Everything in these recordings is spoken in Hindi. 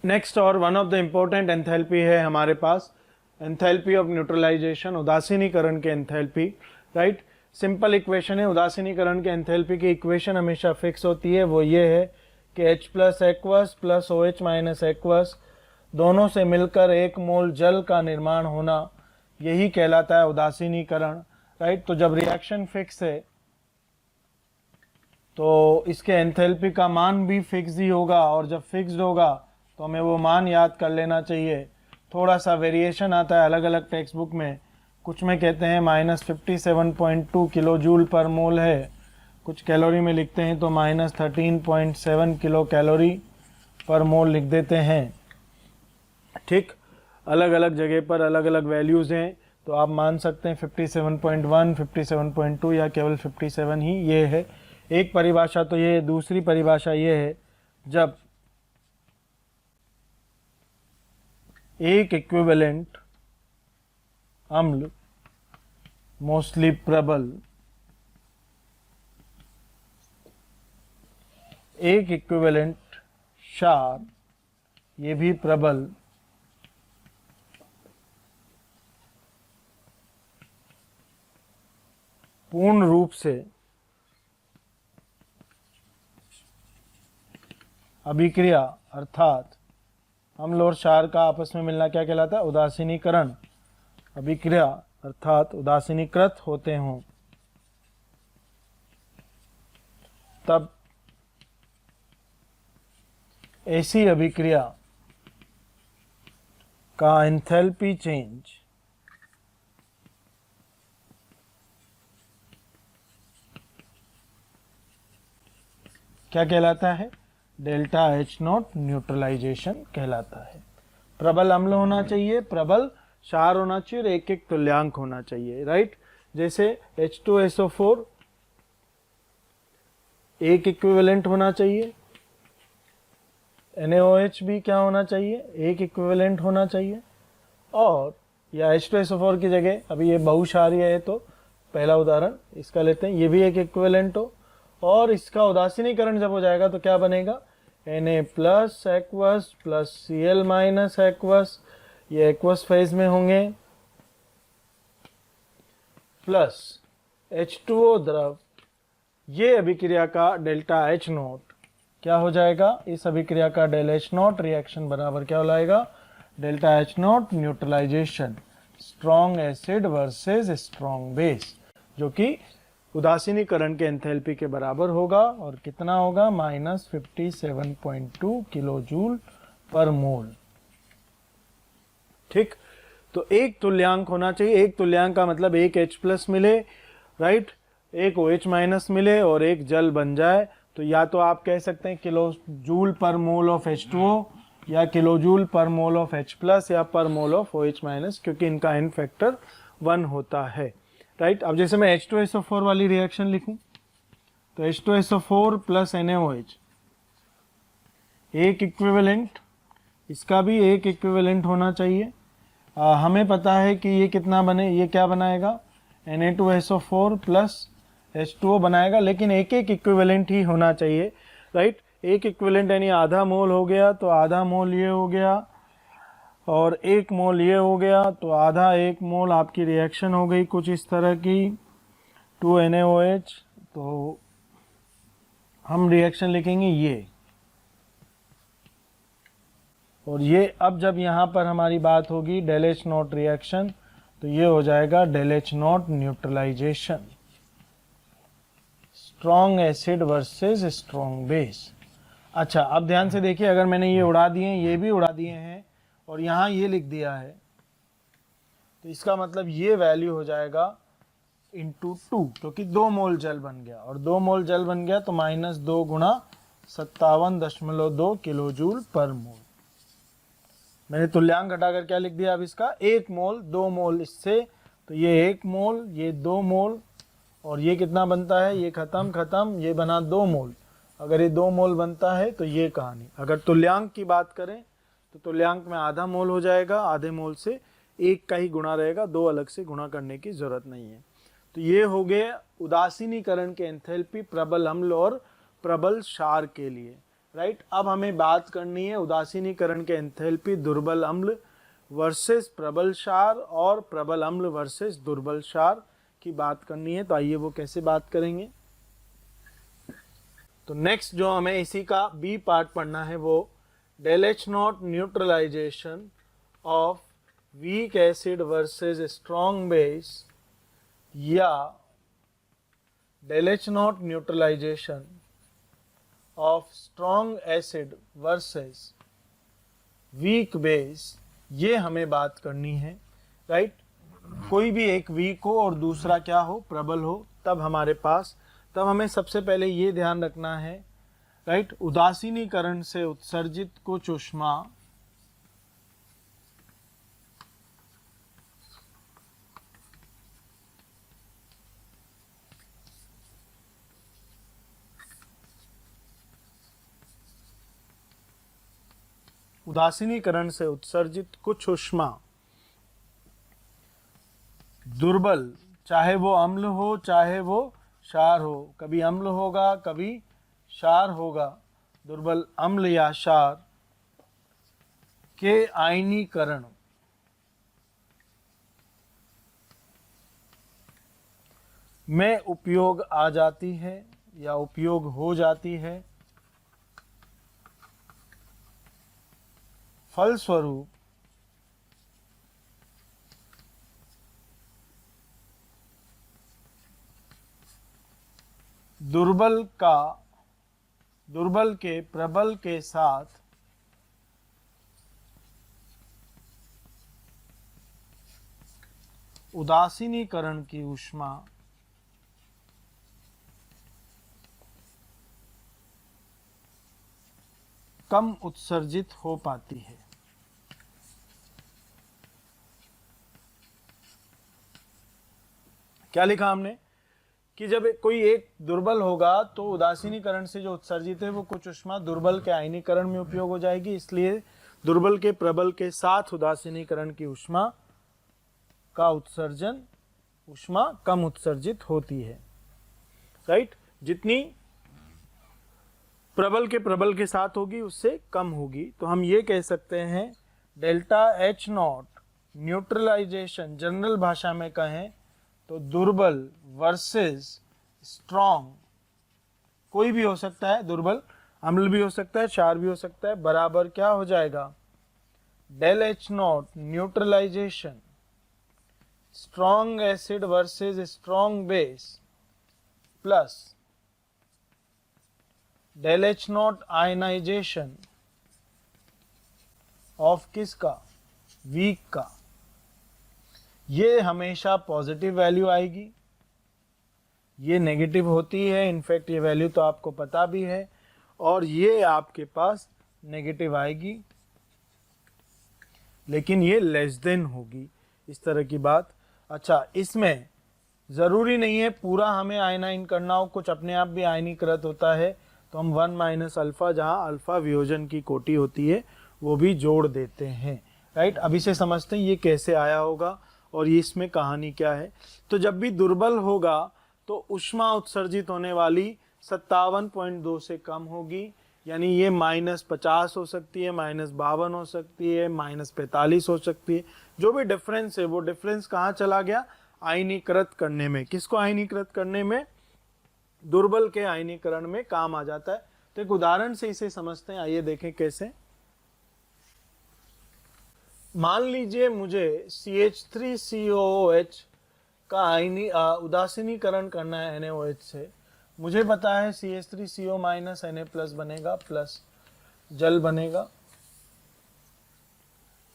नेक्स्ट और one of the important enthalpy है हमारे पास, एंथैल्पी ऑफ न्यूट्रलाइजेशन, उदासीनीकरण के एंथैल्पी, राइट। सिंपल इक्वेशन है, उदासीनीकरण के एंथैल्पी की इक्वेशन हमेशा फिक्स होती है। वो ये है कि H plus aqueous plus OH minus aqueous दोनों से मिलकर 1 मोल जल का निर्माण होना, यही कहलाता है उदासीनीकरण, राइट। तो जब रिएक्शन फिक्स है तो इसके एंथैल्पी का मान भी फिक्स ही होगा, और जब फिक्स्ड होगा तो हमें वो मान याद कर लेना चाहिए। थोड़ा सा वेरिएशन आता है अलग अलग टेक्स्ट बुक में, कुछ में कहते हैं -57.2 किलो जूल पर मोल है, कुछ कैलोरी में लिखते हैं तो -13.7 किलो कैलोरी पर मोल लिख देते हैं, ठीक। अलग अलग जगह पर अलग अलग वैल्यूज़ हैं, तो आप मान सकते हैं 57.1, 57.2 या केवल 57 ही ये है। एक परिभाषा तो ये है, दूसरी परिभाषा ये है, जब एक इक्विवेलेंट अम्ल मोस्टली प्रबल, एक इक्विवेलेंट क्षार ये भी प्रबल, पूर्ण रूप से अभिक्रिया अर्थात अम्ल और क्षार का आपस में मिलना क्या कहलाता है? उदासीनीकरण। अभिक्रिया अर्थात उदासीनीकृत होते हों तब ऐसी अभिक्रिया का एंथैल्पी चेंज क्या कहलाता है? डेल्टा H नॉट न्यूट्रलाइजेशन कहलाता है। प्रबल अम्ल होना चाहिए, प्रबल क्षार होना चाहिए और एक एक तुल्यांक होना चाहिए, राइट। जैसे H2SO4 एक इक्विवेलेंट होना चाहिए, NaOH भी क्या होना चाहिए? एक इक्विवेलेंट होना चाहिए। और या H2SO4 की जगह अभी ये बहुक्षारीय है तो पहला उदाहरण इसका लेते हैं, ये भी एक इक्विवेलेंट हो, और इसका उदासीनीकरण जब हो जाएगा तो क्या बनेगा? Na plus aqueous plus Cl minus aqueous, ये एक्वस फेज में होंगे, प्लस H2O द्रव, ये अभिक्रिया का डेल्टा H नॉट क्या हो जाएगा? इस अभिक्रिया का डेल H नॉट रिएक्शन बराबर क्या हो जाएगा? Delta H naught neutralisation, strong acid versus strong base, जो कि उदासीनीकरण के एंथैल्पी के बराबर होगा, और कितना होगा? -57.2 किलो जूल पर मोल, ठीक। तो एक तुल्यांक होना चाहिए, एक तुल्यांक का मतलब एक H प्लस मिले, राइट, एक OH माइनस मिले और एक जल बन जाए। तो या तो आप कह सकते हैं किलो जूल पर मोल ऑफ H2O, या किलो जूल पर मोल ऑफ H प्लस, या पर मोल ऑफ OH माइनस, क्योंकि इनका n फैक्टर 1 होता है, राइट। अब जैसे मैं H2SO4 वाली रिएक्शन लिखूं तो H2SO4 प्लस NaOH एक इक्विवेलेंट, इसका भी एक इक्विवेलेंट होना चाहिए। हमें पता है कि ये कितना बने, ये क्या बनाएगा? Na2SO4 प्लस H2O बनाएगा, लेकिन एक एक इक्विवेलेंट ही होना चाहिए, राइट। एक इक्विवेलेंट यानी आधा मोल हो गया तो आधा मोल ये हो गया, और एक मोल ये हो गया, तो आधा एक मोल आपकी रिएक्शन हो गई कुछ इस तरह की 2NaOH। तो हम रिएक्शन लिखेंगे ये, और ये अब जब यहाँ पर हमारी बात होगी डेल H नॉट रिएक्शन, तो ये हो जाएगा del H naught neutralisation, strong acid versus strong base. अच्छा, अब ध्यान से देखिए, अगर मैंने ये उड़ा दिए, ये भी उड़ा दिए हैं, और यहाँ ये लिख दिया है, तो इसका मतलब ये वैल्यू हो जाएगा इंटू 2, क्योंकि 2 मोल जल बन गया, और 2 मोल जल बन गया तो -2 गुणा 57.2 किलो जूल पर मोल। मैंने तुल्यांक घटाकर क्या लिख दिया? अब इसका 1 मोल 2 मोल इससे, तो ये 1 मोल, ये 2 मोल, और ये कितना बनता है? ये खत्म, ये बना 2 मोल। अगर ये 2 मोल बनता है तो ये कहानी। अगर तुल्यांक की बात करें तो तुल्यांक में आधा मोल हो जाएगा, आधे मोल से 1 का ही गुणा रहेगा, 2 अलग से गुणा करने की जरूरत नहीं है। तो ये हो गए उदासीनीकरण के एंथैल्पी प्रबल अम्ल और प्रबल क्षार के लिए, राइट। अब हमें बात करनी है उदासीनीकरण के एंथैल्पी दुर्बल अम्ल वर्सेस प्रबल क्षार और प्रबल अम्ल वर्सेस दुर्बल क्षार की बात करनी है। तो आइए वो कैसे बात करेंगे। तो नेक्स्ट जो हमें इसी का बी पार्ट पढ़ना है वो del H naught neutralisation of weak acid versus strong base या del H naught neutralisation of strong acid versus weak base, ये हमें बात करनी है, राइट। कोई भी एक वीक हो और दूसरा क्या हो, प्रबल हो, तब हमें सबसे पहले ये ध्यान रखना है, राइट। उदासीनीकरण से उत्सर्जित कुछ ऊष्मा उदासीनीकरण से उत्सर्जित कुछ ऊष्मा दुर्बल, चाहे वो अम्ल हो चाहे वो क्षार हो, कभी अम्ल होगा कभी क्षार होगा, दुर्बल अम्ल या क्षार के आयनीकरण में उपयोग आ जाती है या उपयोग हो जाती है। फलस्वरूप दुर्बल के प्रबल के साथ उदासीनीकरण की ऊष्मा कम उत्सर्जित हो पाती है। क्या लिखा हमने कि जब कोई एक दुर्बल होगा तो उदासीनीकरण से जो उत्सर्जित है वो कुछ ऊष्मा दुर्बल के आयनीकरण में उपयोग हो जाएगी, इसलिए दुर्बल के प्रबल के साथ उदासीनीकरण की ऊष्मा का उत्सर्जन ऊष्मा कम उत्सर्जित होती है, राइट। जितनी प्रबल के प्रबल के साथ होगी उससे कम होगी। तो हम ये कह सकते हैं delta H naught neutralisation, general भाषा में कहें तो दुर्बल वर्सेस स्ट्रॉन्ग, कोई भी हो सकता है, दुर्बल अम्ल भी हो सकता है, क्षार भी हो सकता है, बराबर क्या हो जाएगा, del H naught neutralisation strong acid versus strong base plus del H naught ionisation of किसका, वीक का। ये हमेशा पॉजिटिव वैल्यू आएगी, ये नेगेटिव होती है, इनफैक्ट ये वैल्यू तो आपको पता भी है, और ये आपके पास नेगेटिव आएगी लेकिन ये लेस देन होगी, इस तरह की बात। अच्छा, इसमें ज़रूरी नहीं है पूरा हमें आयनाइन करना हो, कुछ अपने आप भी आयनीकृत होता है तो हम 1 माइनस अल्फ़ा, जहाँ अल्फ़ा वियोजन की कोटि होती है, वो भी जोड़ देते हैं, राइट। अभी से समझते हैं ये कैसे आया होगा और ये इसमें कहानी क्या है। तो जब भी दुर्बल होगा तो ऊष्मा उत्सर्जित होने वाली 57.2 से कम होगी, यानी ये -50 हो सकती है, -52 हो सकती है, -45 हो सकती है, जो भी डिफरेंस है वो डिफरेंस कहाँ चला गया, आयनीकृत करने में। किसको आयनीकृत करने में, दुर्बल के आयनीकरण में काम आ जाता है। तो एक उदाहरण से इसे समझते हैं, आइए देखें कैसे। मान लीजिए मुझे CH3COOH का उदासीनीकरण करना है NaOH से। मुझे पता है CH3CO Na+ बनेगा, प्लस जल बनेगा,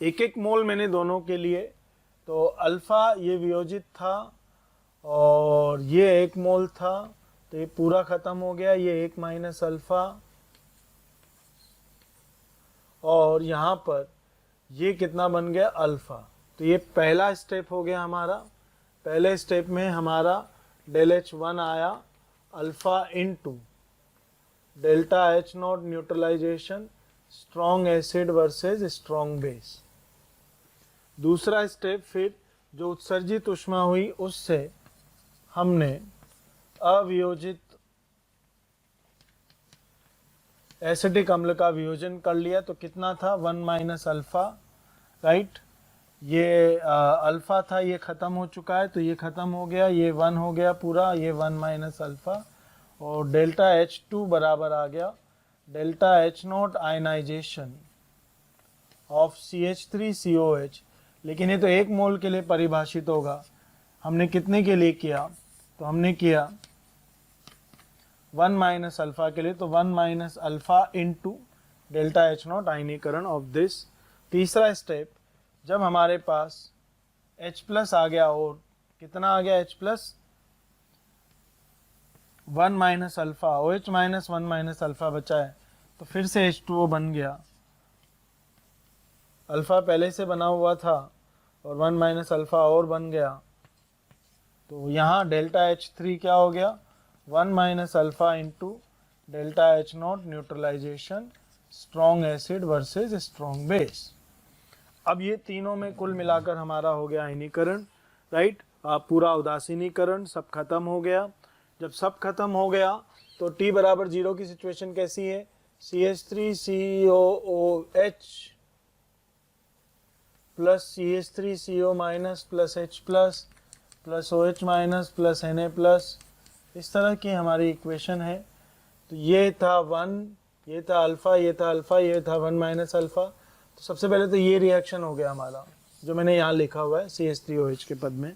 एक एक मोल मैंने दोनों के लिए। तो अल्फ़ा ये वियोजित था और ये 1 मोल था, तो ये पूरा ख़त्म हो गया, ये 1 माइनस अल्फ़ा, और यहाँ पर ये कितना बन गया, अल्फ़ा। तो ये पहला स्टेप हो गया हमारा। पहले स्टेप में हमारा डेल H1 आया alpha into delta H naught neutralisation strong acid versus strong base. दूसरा स्टेप फिर जो उत्सर्जित ऊष्मा हुई उससे हमने अवियोजित एसिटिक अम्ल का वियोजन कर लिया तो कितना था 1 माइनस अल्फा, राइट। ये अल्फा था, ये ख़त्म हो चुका है तो ये ख़त्म हो गया, ये 1 हो गया पूरा, ये 1 माइनस अल्फा और डेल्टा H2 बराबर आ गया delta H0 ionization of CH3COH। लेकिन ये तो 1 मोल के लिए परिभाषित होगा, हमने कितने के लिए किया, तो हमने किया 1 माइनस अल्फा के लिए, तो 1 minus alpha into delta H0 आयनीकरण ऑफ दिस। तीसरा स्टेप, जब हमारे पास H प्लस आ गया और कितना आ गया H plus 1 minus alpha, OH minus 1 minus alpha बचा है तो फिर से H2O बन गया। अल्फा पहले से बना हुआ था और 1 माइनस अल्फा और बन गया, तो यहाँ डेल्टा H3 क्या हो गया 1 minus alpha into delta H0 neutralisation strong acid versus strong base. अब ये तीनों में कुल मिलाकर हमारा हो गया आयनीकरण, राइट। पूरा उदासीनीकरण सब खत्म हो गया। जब सब खत्म हो गया तो T बराबर 0 की सिचुएशन कैसी है, CH3COOH plus CH3CO minus plus H plus plus OH minus plus Na plus, इस तरह की हमारी इक्वेशन है। तो ये था 1, ये था अल्फ़ा, ये था अल्फ़ा, ये था 1 माइनस अल्फ़ा। तो सबसे पहले तो ये रिएक्शन हो गया हमारा जो मैंने यहाँ लिखा हुआ है CH3OH के पद में,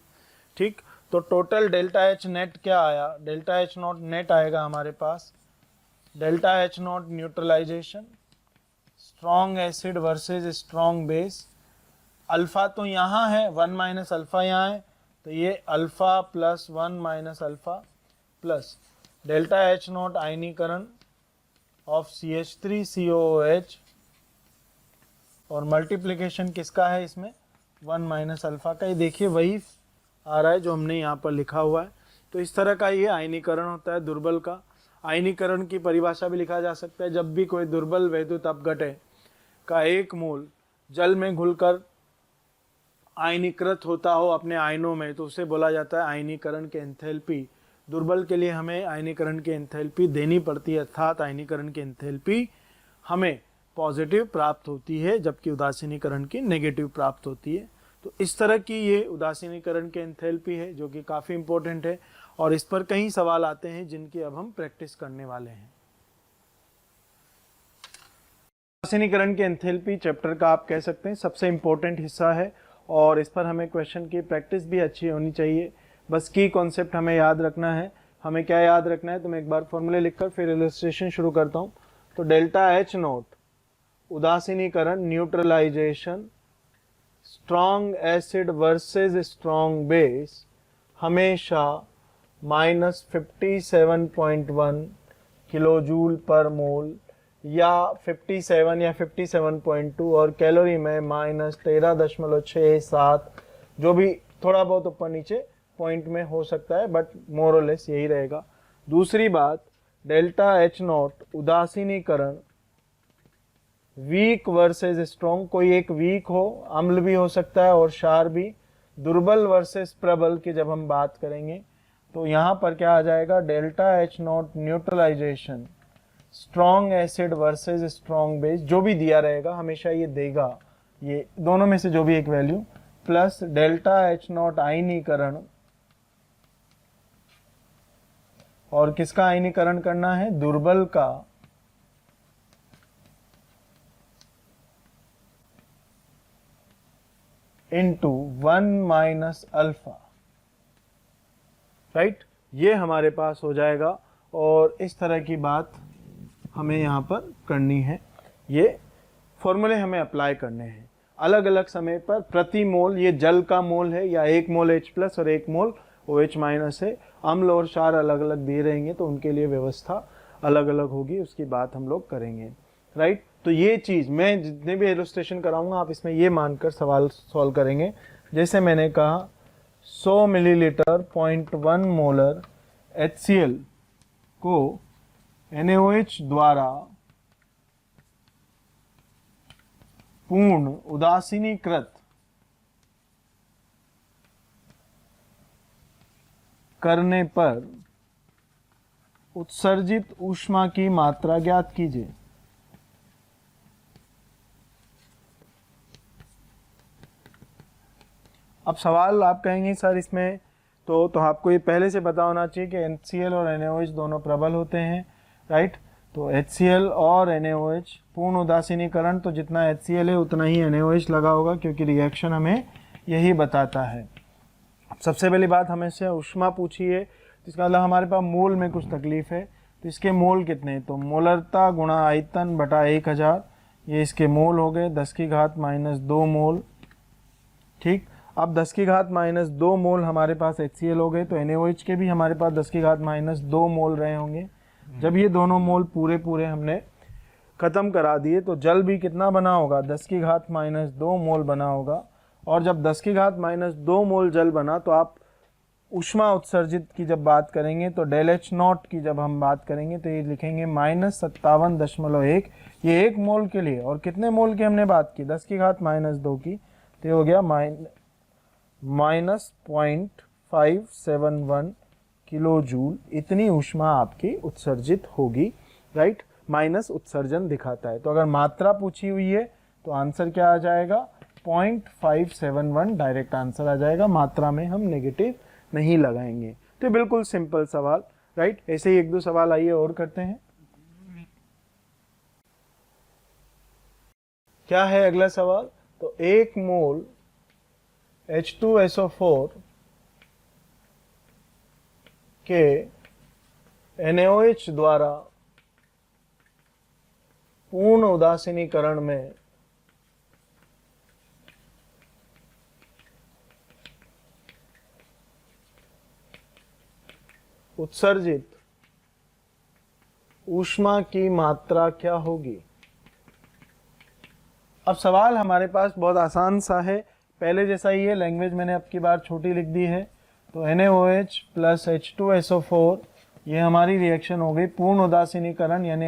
ठीक। तो टोटल डेल्टा H नेट क्या आया, डेल्टा H0 नेट आएगा हमारे पास delta H0 neutralisation strong acid versus strong base. Alpha तो यहाँ है, 1 माइनस अल्फ़ा यहाँ है, तो ये alpha plus 1 minus alpha plus delta H0 आयनीकरण ऑफ CH3COOH और मल्टीप्लिकेशन किसका है इसमें 1 माइनस अल्फ़ा का। ये देखिए वही आ रहा है जो हमने यहाँ पर लिखा हुआ है। तो इस तरह का ये आयनीकरण होता है दुर्बल का। आयनीकरण की परिभाषा भी लिखा जा सकता है, जब भी कोई दुर्बल वैद्युत अपघटय का 1 मोल जल में घुलकर आयनीकृत होता हो अपने आयनों में तो उसे बोला जाता है आयनीकरण की एंथैल्पी। दुर्बल के लिए हमें आयनीकरण की एंथैल्पी देनी पड़ती है, अर्थात आयनीकरण की एंथैल्पी हमें पॉजिटिव प्राप्त होती है जबकि उदासीनीकरण की नेगेटिव प्राप्त होती है। तो इस तरह की ये उदासीनीकरण की एंथैल्पी है जो कि काफ़ी इंपॉर्टेंट है और इस पर कई सवाल आते हैं जिनकी अब हम प्रैक्टिस करने वाले हैं। उदासीनीकरण की एंथैल्पी चैप्टर का आप कह सकते हैं सबसे इंपॉर्टेंट हिस्सा है और इस पर हमें क्वेश्चन की प्रैक्टिस भी अच्छी होनी चाहिए। बस की कॉन्सेप्ट हमें याद रखना है। हमें क्या याद रखना है, तो मैं एक बार फॉर्मूले लिखकर फिर इलस्ट्रेशन शुरू करता हूँ। तो डेल्टा H0 उदासीनीकरण neutralization strong acid versus strong base हमेशा -57.1 किलोजूल पर मोल या 57 या 57.2 और कैलोरी में -13.67, जो भी थोड़ा बहुत ऊपर नीचे पॉइंट में हो सकता है बट मोर और लेस यही रहेगा। दूसरी बात, डेल्टा H0 उदासीनीकरण वीक वर्सेस स्ट्रॉन्ग, कोई एक वीक हो, अम्ल भी हो सकता है और क्षार भी। दुर्बल वर्सेस प्रबल की जब हम बात करेंगे तो यहाँ पर क्या आ जाएगा, delta H0 neutralisation strong acid versus strong base, जो भी दिया रहेगा हमेशा ये देगा, ये दोनों में से जो भी एक वैल्यू, प्लस डेल्टा H0 आयनीकरण, और किसका आयनीकरण करना है, दुर्बल का, इंटू 1 माइनस अल्फा, राइट। ये हमारे पास हो जाएगा और इस तरह की बात हमें यहाँ पर करनी है। ये फॉर्मूले हमें अप्लाई करने हैं अलग अलग समय पर। प्रति मोल, ये जल का मोल है या 1 मोल H प्लस और 1 मोल OH माइनस है। अम्ल और क्षार अलग अलग दिए रहेंगे तो उनके लिए व्यवस्था अलग अलग होगी, उसकी बात हम लोग करेंगे, राइट। तो ये चीज़ मैं जितने भी इलस्ट्रेशन कराऊंगा आप इसमें ये मानकर सवाल सॉल्व करेंगे। जैसे मैंने कहा 100 मिलीलीटर 0.1 मोलर HCl को NaOH द्वारा पूर्ण उदासीनीकृत करने पर उत्सर्जित ऊष्मा की मात्रा ज्ञात कीजिए। अब सवाल आप कहेंगे सर इसमें तो आपको ये पहले से पता होना चाहिए कि HCl और NaOH दोनों प्रबल होते हैं, राइट। तो HCl और NaOH पूर्ण उदासीनीकरण, तो जितना HCl है उतना ही NaOH लगा होगा, क्योंकि रिएक्शन हमें यही बताता है। सबसे पहली बात हमें से ऊष्मा पूछी है, तो इसका मतलब हमारे पास मोल में कुछ तकलीफ है। तो इसके मोल कितने, तो मोलरता गुणा आयतन बटा 1000, ये इसके मोल हो गए 10⁻² मोल। ठीक, अब 10⁻² मोल हमारे पास HCl हो गए, तो NaOH के भी हमारे पास 10⁻² मोल रहे होंगे। जब ये दोनों मोल पूरे हमने ख़त्म करा दिए तो जल भी कितना बना होगा, 10⁻² मोल बना होगा। और जब 10⁻² मोल जल बना तो आप ऊष्मा उत्सर्जित की जब बात करेंगे तो डेल H नॉट की जब हम बात करेंगे तो ये लिखेंगे -57.1, ये 1 मोल के लिए। और कितने मोल की हमने बात की, 10⁻² की, तो ये हो गया -0.571 किलो जूल। इतनी ऊष्मा आपकी उत्सर्जित होगी, राइट। माइनस उत्सर्जन दिखाता है, तो अगर मात्रा पूछी हुई है तो आंसर क्या आ जाएगा, 0.571 डायरेक्ट आंसर आ जाएगा। मात्रा में हम नेगेटिव नहीं लगाएंगे। तो बिल्कुल सिंपल सवाल, राइट। ऐसे ही 1-2 सवाल आइए और करते हैं। क्या है अगला सवाल, तो 1 मोल H2SO4 के NaOH द्वारा पूर्ण उदासीनीकरण में उत्सर्जित ऊष्मा की मात्रा क्या होगी। अब सवाल हमारे पास बहुत आसान सा है, पहले जैसा ही है, लैंग्वेज मैंने अब की बार छोटी लिख दी है। तो NaOH प्लस H2SO4, ये हमारी रिएक्शन हो गई पूर्ण उदासीनीकरण, यानी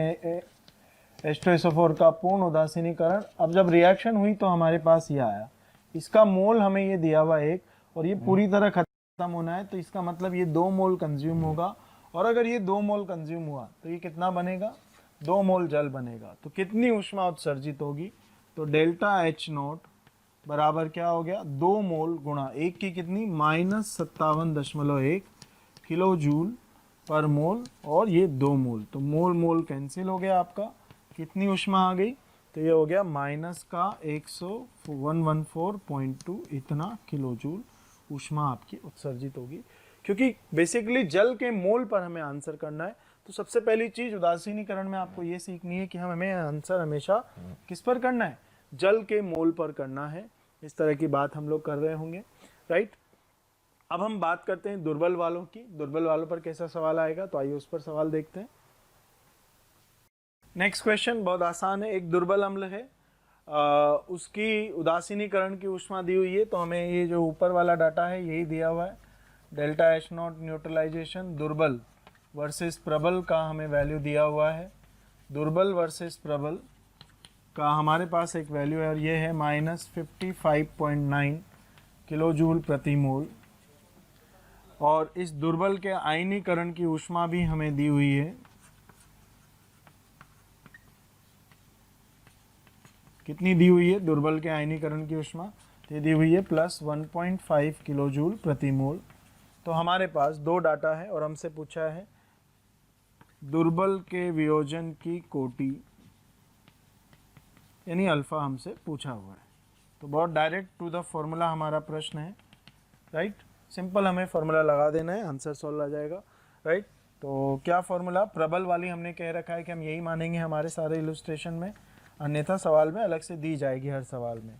H2SO4 का पूर्ण उदासीनीकरण। अब जब रिएक्शन हुई तो हमारे पास ये आया, इसका मोल हमें ये दिया हुआ 1, और ये पूरी तरह खत्म होना है, तो इसका मतलब ये 2 मोल कंज्यूम होगा। और अगर ये 2 मोल कंज्यूम हुआ तो ये कितना बनेगा, 2 मोल जल बनेगा। तो कितनी ऊष्मा उत्सर्जित होगी, तो डेल्टा H नॉट बराबर क्या हो गया, 2 मोल गुणा 1 की कितनी, -57.1 किलो जूल पर मोल, और ये 2 मोल, तो मोल कैंसिल हो गया आपका। कितनी ऊष्मा आ गई, तो ये हो गया -114.2 इतना किलो जूल ऊष्मा आपकी उत्सर्जित होगी। क्योंकि बेसिकली जल के मोल पर हमें आंसर करना है, तो सबसे पहली चीज उदासीनीकरण में आपको ये सीखनी है कि हमें आंसर हमेशा किस पर करना है, जल के मोल पर करना है। इस तरह की बात हम लोग कर रहे होंगे, राइट। अब हम बात करते हैं दुर्बल वालों की, दुर्बल वालों पर कैसा सवाल आएगा, तो आइए उस पर सवाल देखते हैं। नेक्स्ट क्वेश्चन बहुत आसान है, एक दुर्बल अम्ल है, उसकी उदासीनीकरण की ऊष्मा दी हुई है। तो हमें ये जो ऊपर वाला डाटा है यही दिया हुआ है, डेल्टा H नॉट न्यूट्रलाइजेशन दुर्बल वर्सेस प्रबल का हमें वैल्यू दिया हुआ है। दुर्बल वर्सेस प्रबल का हमारे पास एक वैल्यू है, और ये है -55.9 किलो जूल प्रति मोल। और इस दुर्बल के आयनीकरण की ऊष्मा भी हमें दी हुई है, कितनी दी हुई है दुर्बल के आयनीकरण की ऊष्मा, तो दी हुई है +1.5 किलो जूल प्रति मोल। तो हमारे पास 2 डाटा है और हमसे पूछा है दुर्बल के वियोजन की कोटि, यानी अल्फा हमसे पूछा हुआ है। तो बहुत डायरेक्ट टू द फॉर्मूला हमारा प्रश्न है, राइट। सिंपल हमें फॉर्मूला लगा देना है, आंसर सॉल्व आ जाएगा, राइट। तो क्या फॉर्मूला, प्रबल वाली हमने कह रखा है कि हम यही मानेंगे हमारे सारे इलस्ट्रेशन में, अन्यथा सवाल में अलग से दी जाएगी हर सवाल में,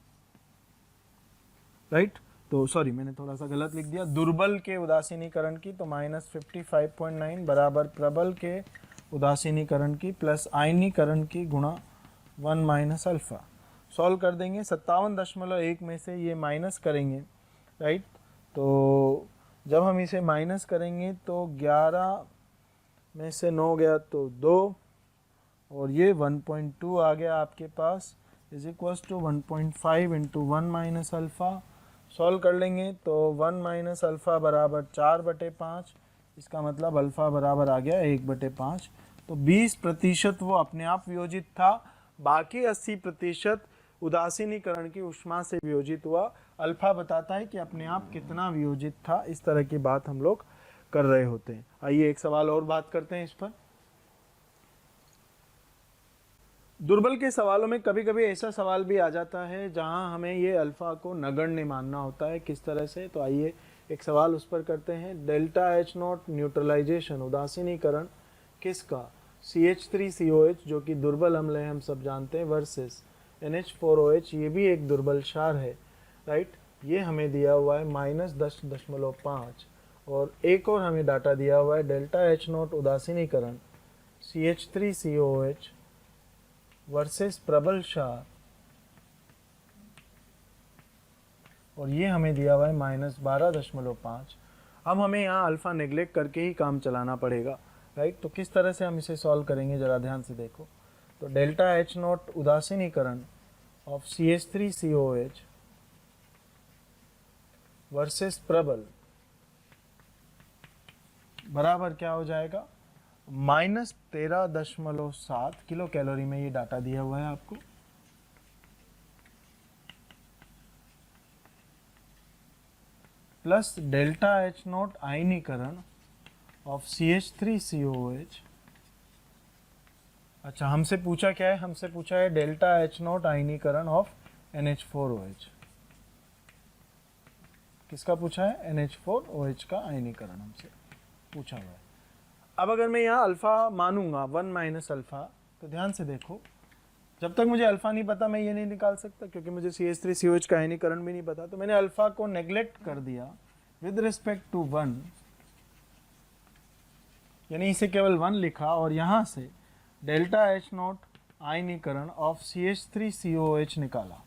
राइट। तो सॉरी मैंने थोड़ा सा गलत लिख दिया, दुर्बल के उदासीनीकरण की तो -55.9 बराबर प्रबल के उदासीनीकरण की प्लस आयनीकरण की गुणा 1 - अल्फा। सॉल्व कर देंगे, 57.1 में से ये माइनस करेंगे, राइट। तो जब हम इसे माइनस करेंगे तो 11 में से 9 गया तो 2, और ये 1.2 आ गया आपके पास, is equals to 1.5 into 1 - alpha. Solve कर लेंगे तो 1 - अल्फ़ा बराबर 4/5, इसका मतलब अल्फ़ा बराबर आ गया 1/5। तो 20% वो अपने आप वियोजित था, बाकी 80% उदासीनीकरण की ऊष्मा से वियोजित हुआ। अल्फ़ा बताता है कि अपने आप कितना वियोजित था। इस तरह की बात हम लोग कर रहे होते हैं। आइए एक सवाल और बात करते हैं इस पर। दुर्बल के सवालों में कभी कभी ऐसा सवाल भी आ जाता है जहां हमें ये अल्फा को नगण्य मानना होता है। किस तरह से? तो आइए एक सवाल उस पर करते हैं। डेल्टा एच नॉट न्यूट्रलाइजेशन उदासीनीकरण किसका? CH3COH जो कि दुर्बल अम्ल है हम सब जानते हैं, वर्सेस NH4OH ये भी एक दुर्बल क्षार है, राइट। ये हमें दिया हुआ है -10.5। और एक और हमें डाटा दिया हुआ है डेल्टा एच नॉट उदासीनीकरण CH3COH वर्सेस प्रबल क्षार, और ये हमें दिया हुआ है -12.5। अब हमें यहाँ अल्फ़ा नेग्लेक्ट करके ही काम चलाना पड़ेगा, राइट। तो किस तरह से हम इसे सॉल्व करेंगे ज़रा ध्यान से देखो। तो डेल्टा एच नॉट उदासीनीकरण ऑफ CH3COH वर्सेस प्रबल बराबर क्या हो जाएगा? -13.7 किलो कैलोरी में ये डाटा दिया हुआ है आपको। प्लस डेल्टा एच नॉट आयनीकरण ऑफ CH3COH। अच्छा, हमसे पूछा क्या है? हमसे पूछा है डेल्टा एच नॉट आयनीकरण ऑफ NH4OH। किसका पूछा है? NH4OH का आयनीकरण हमसे पूछा हुआ है। अब अगर मैं यहाँ अल्फ़ा मानूंगा 1 माइनस अल्फ़ा, तो ध्यान से देखो, जब तक मुझे अल्फ़ा नहीं पता मैं ये नहीं निकाल सकता, क्योंकि मुझे CH3COH का आयनीकरण भी नहीं पता। तो मैंने अल्फ़ा को नेग्लेक्ट कर दिया विद रिस्पेक्ट टू 1, यानी इसे केवल 1 लिखा, और यहाँ से डेल्टा एच नॉट आयनीकरण ऑफ CH3COH निकाला।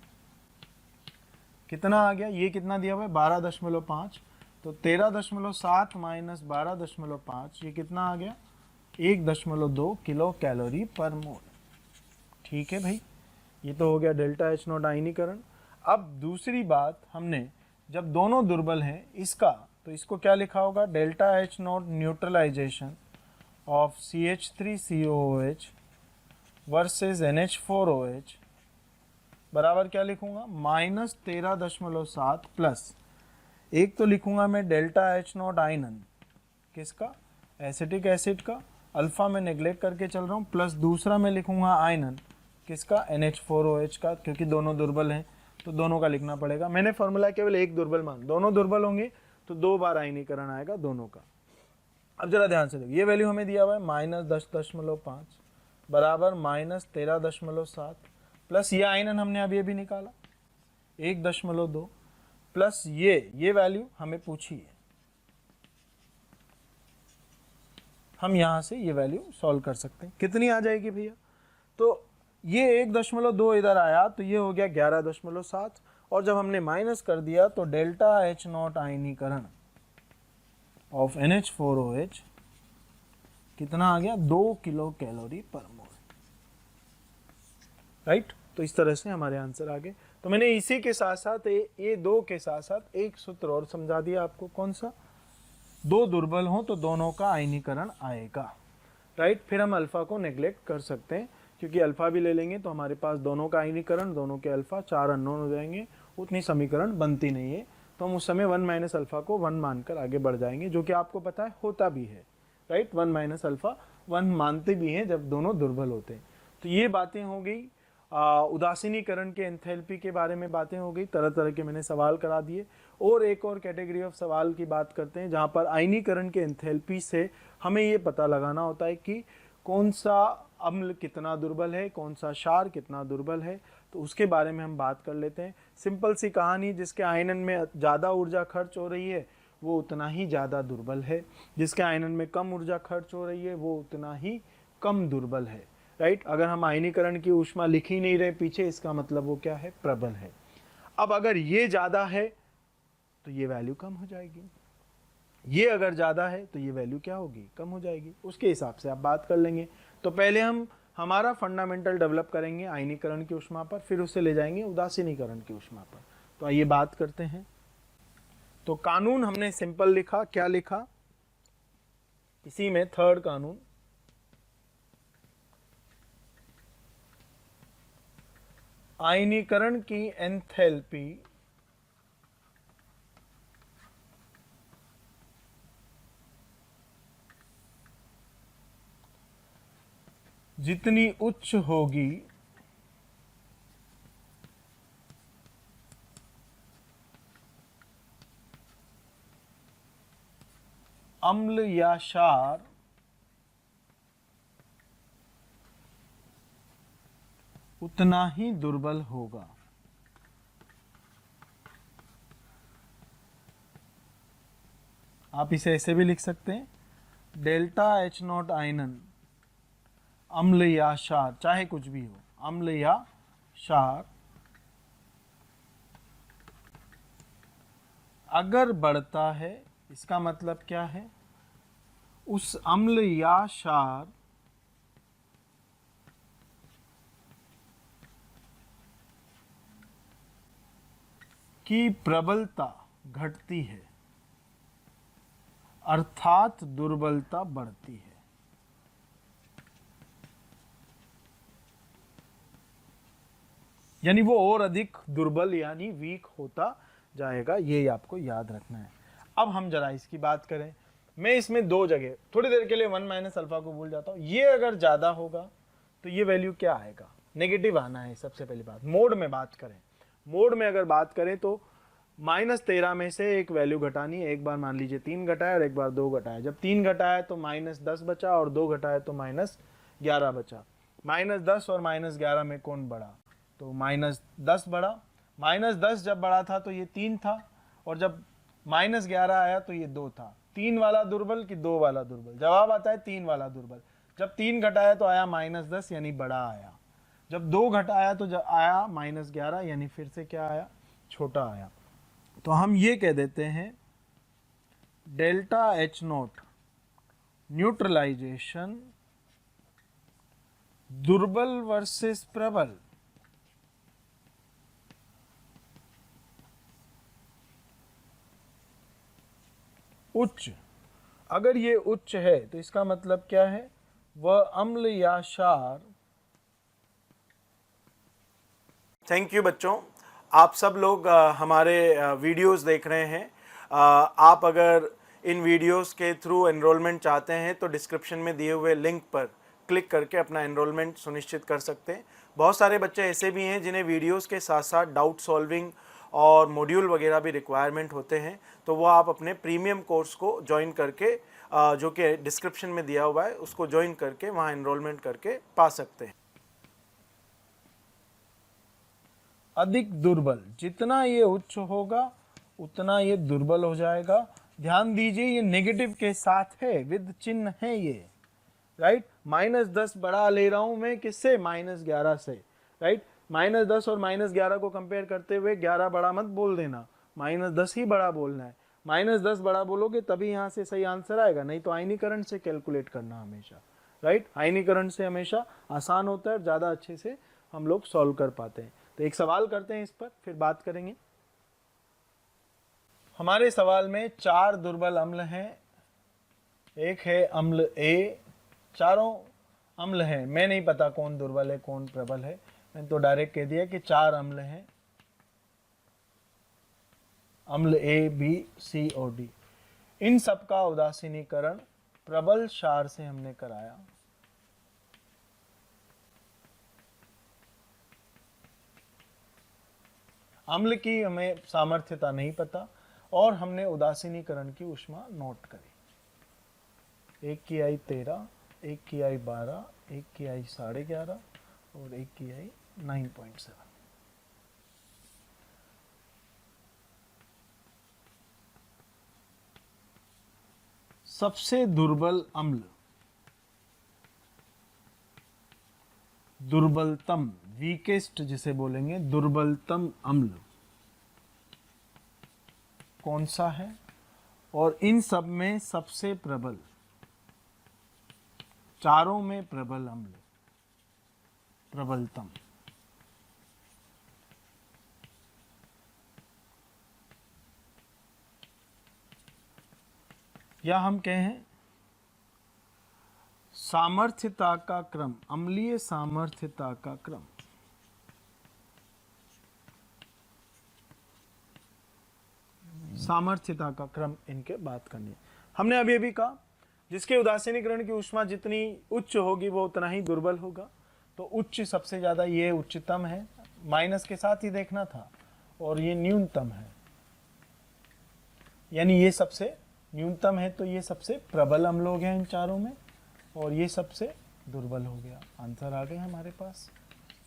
कितना आ गया? ये कितना दिया हुआ है? 12.5। तो 13.7 माइनस 12.5, ये कितना आ गया? 1.2 किलो कैलोरी पर मोल। ठीक है भाई, ये तो हो गया डेल्टा एच नॉट आयनीकरण। अब दूसरी बात, हमने जब दोनों दुर्बल हैं इसका, तो इसको क्या लिखा होगा? Delta H naught neutralisation of CH3COH versus NH4OH बराबर क्या लिखूंगा? -13.7 प्लस एक तो लिखूंगा मैं डेल्टा एच नॉट आयनन, किसका? एसिटिक एसिड का, अल्फ़ा में नेग्लेक्ट करके चल रहा हूँ, प्लस दूसरा मैं लिखूंगा आयनन, किसका? NH4OH का, क्योंकि दोनों दुर्बल हैं तो दोनों का लिखना पड़ेगा। मैंने फॉर्मूला केवल एक दुर्बल मान, दोनों दुर्बल होंगे तो 2 बार आयनीकरण आएगा दोनों का। अब जरा ध्यान से देखो, ये वैल्यू हमें दिया हुआ है -10.5 बराबर -13.7 प्लस ये आयनन हमने अभी अभी निकाला 1.2 प्लस ये वैल्यू हमें पूछी है। हम यहां से ये वैल्यू सॉल्व कर सकते हैं। कितनी आ जाएगी भैया? तो ये 1.2 इधर आया तो ये हो गया 11.7, और जब हमने माइनस कर दिया तो डेल्टा एच नॉट आयनीकरण ऑफ NH4OH कितना आ गया? 2 किलो कैलोरी पर मोल, राइट। तो इस तरह से हमारे आंसर आ गए। तो मैंने इसी के साथ साथ ये दो के साथ साथ एक सूत्र और समझा दिया आपको। कौन सा? दो दुर्बल हो तो दोनों का आयनीकरण आएगा, राइट। फिर हम अल्फा को नेग्लेक्ट कर सकते हैं, क्योंकि अल्फा भी ले लेंगे तो हमारे पास दोनों का आयनीकरण, दोनों के अल्फा, 4 अननोन हो जाएंगे, उतनी समीकरण बनती नहीं है। तो हम उस समय 1 माइनस अल्फा को 1 मानकर आगे बढ़ जाएंगे, जो कि आपको पता है होता भी है, राइट। 1 माइनस अल्फा 1 मानते भी हैं जब दोनों दुर्बल होते हैं। तो ये बातें हो गई उदासीनीकरण के एंथैल्पी के बारे में, बातें हो गई, तरह तरह के मैंने सवाल करा दिए। और एक और कैटेगरी ऑफ सवाल की बात करते हैं जहाँ पर आयनीकरण के एंथैल्पी से हमें ये पता लगाना होता है कि कौन सा अम्ल कितना दुर्बल है, कौन सा क्षार कितना दुर्बल है। तो उसके बारे में हम बात कर लेते हैं। सिंपल सी कहानी, जिसके आयनन में ज़्यादा ऊर्जा खर्च हो रही है वो उतना ही ज़्यादा दुर्बल है, जिसके आयनन में कम ऊर्जा खर्च हो रही है वो उतना ही कम दुर्बल है, राइट। अगर हम आयनीकरण की ऊष्मा लिख ही नहीं रहे पीछे, इसका मतलब वो क्या है? प्रबल है। अब अगर ये ज़्यादा है तो ये वैल्यू कम हो जाएगी, ये अगर ज़्यादा है तो ये वैल्यू क्या होगी? कम हो जाएगी। उसके हिसाब से आप बात कर लेंगे। तो पहले हम हमारा फंडामेंटल डेवलप करेंगे आयनीकरण की ऊष्मा पर, फिर उसे ले जाएंगे उदासीनीकरण की ऊष्मा पर। तो आइए बात करते हैं। तो कानून हमने सिंपल लिखा। क्या लिखा? इसी में थर्ड कानून, आयनीकरण की एंथैल्पी जितनी उच्च होगी अम्ल या क्षार उतना ही दुर्बल होगा। आप इसे ऐसे भी लिख सकते हैं, डेल्टा एच नॉट आयनन अम्ल या क्षार, चाहे कुछ भी हो, अम्ल या क्षार, अगर बढ़ता है, इसका मतलब क्या है, उस अम्ल या क्षार की प्रबलता घटती है, अर्थात दुर्बलता बढ़ती है। यानी वो और अधिक दुर्बल यानी वीक होता जाएगा, ये आपको याद रखना है। अब हम जरा इसकी बात करें। मैं इसमें दो जगह थोड़ी देर के लिए 1 माइनस अल्फा को भूल जाता हूँ। ये अगर ज़्यादा होगा तो ये वैल्यू क्या आएगा, नेगेटिव आना है। सबसे पहली बात, मोड में बात करें, मोड में अगर बात करें तो -13 में से एक वैल्यू घटानी है। एक बार मान लीजिए 3 घटाया और एक बार 2 घटाया। जब 3 घटाया तो -10 बचा और 2 घटाया तो -11 बचा। -10 और -11 में कौन बढ़ा, तो -10 बढ़ा। -10 जब बढ़ा था तो ये 3 था, और जब -11 आया तो ये 2 था। 3 वाला दुर्बल कि 2 वाला दुर्बल, जवाब आता है 3 वाला दुर्बल। जब 3 घटाया तो आया -10 यानी बड़ा आया। जब 2 घटाया तो जब आया -11 यानी फिर से क्या आया, छोटा आया। तो हम ये कह देते हैं डेल्टा एच नोट न्यूट्रलाइजेशन दुर्बल वर्सेस प्रबल, उच्च। अगर ये उच्च है तो इसका मतलब क्या है, वह अम्ल या क्षार। थैंक यू बच्चों, आप सब लोग हमारे वीडियोस देख रहे हैं। आप अगर इन वीडियोस के थ्रू एनरोलमेंट चाहते हैं तो डिस्क्रिप्शन में दिए हुए लिंक पर क्लिक करके अपना एनरोलमेंट सुनिश्चित कर सकते हैं। बहुत सारे बच्चे ऐसे भी हैं जिन्हें वीडियोस के साथ साथ डाउट सॉल्विंग और मॉड्यूल वगैरह भी रिक्वायरमेंट होते हैं, तो वो आप अपने प्रीमियम कोर्स को ज्वाइन करके जो कि डिस्क्रिप्शन में दिया हुआ है उसको ज्वाइन करके वहाँ एनरोलमेंट करके पा सकते हैं। अधिक दुर्बल, जितना ये उच्च होगा उतना ये दुर्बल हो जाएगा। ध्यान दीजिए ये नेगेटिव के साथ है, विद चिन्ह है ये, राइट। -10 बड़ा ले रहा हूं मैं किससे, -11 से, राइट। -10 और -11 को कंपेयर करते हुए 11 बड़ा मत बोल देना, -10 ही बड़ा बोलना है। -10 बड़ा बोलोगे तभी यहाँ से सही आंसर आएगा, नहीं तो आयनीकरण से कैलकुलेट करना हमेशा, राइट। आयनीकरण से हमेशा आसान होता है, ज़्यादा अच्छे से हम लोग सॉल्व कर पाते हैं। तो एक सवाल करते हैं इस पर, फिर बात करेंगे। हमारे सवाल में 4 दुर्बल अम्ल हैं। एक है अम्ल ए, चारों अम्ल हैं, मैं नहीं पता कौन दुर्बल है कौन प्रबल है, मैंने तो डायरेक्ट कह दिया कि 4 अम्ल हैं, अम्ल ए, बी, सी और डी। इन सब का उदासीनीकरण प्रबल क्षार से हमने कराया। अम्ल की हमें सामर्थ्यता नहीं पता और हमने उदासीनीकरण की ऊष्मा नोट करी। एक की आई 13, एक की आई 12, एक की आई 11.5 और एक की आई 9.7। सबसे दुर्बल अम्ल, दुर्बलतम, वीकेस्ट जिसे बोलेंगे, दुर्बलतम अम्ल कौन सा है, और इन सब में सबसे प्रबल, चारों में प्रबल अम्ल, प्रबलतम। या हम कहें सामर्थ्यता का क्रम, अम्लीय सामर्थ्यता का क्रम। सामर्थ्यता का क्रम इनके बात करनी है। हमने अभी अभी कहा जिसके उदासीनीकरण की ऊष्मा जितनी उच्च होगी वो उतना ही दुर्बल होगा। तो उच्च सबसे ज़्यादा ये उच्चतम है, माइनस के साथ ही देखना था, और ये न्यूनतम है, यानी ये सबसे न्यूनतम है, तो ये सबसे प्रबल अम्ल हो गया इन चारों में, और ये सबसे दुर्बल हो गया। आंसर आ गया हमारे पास।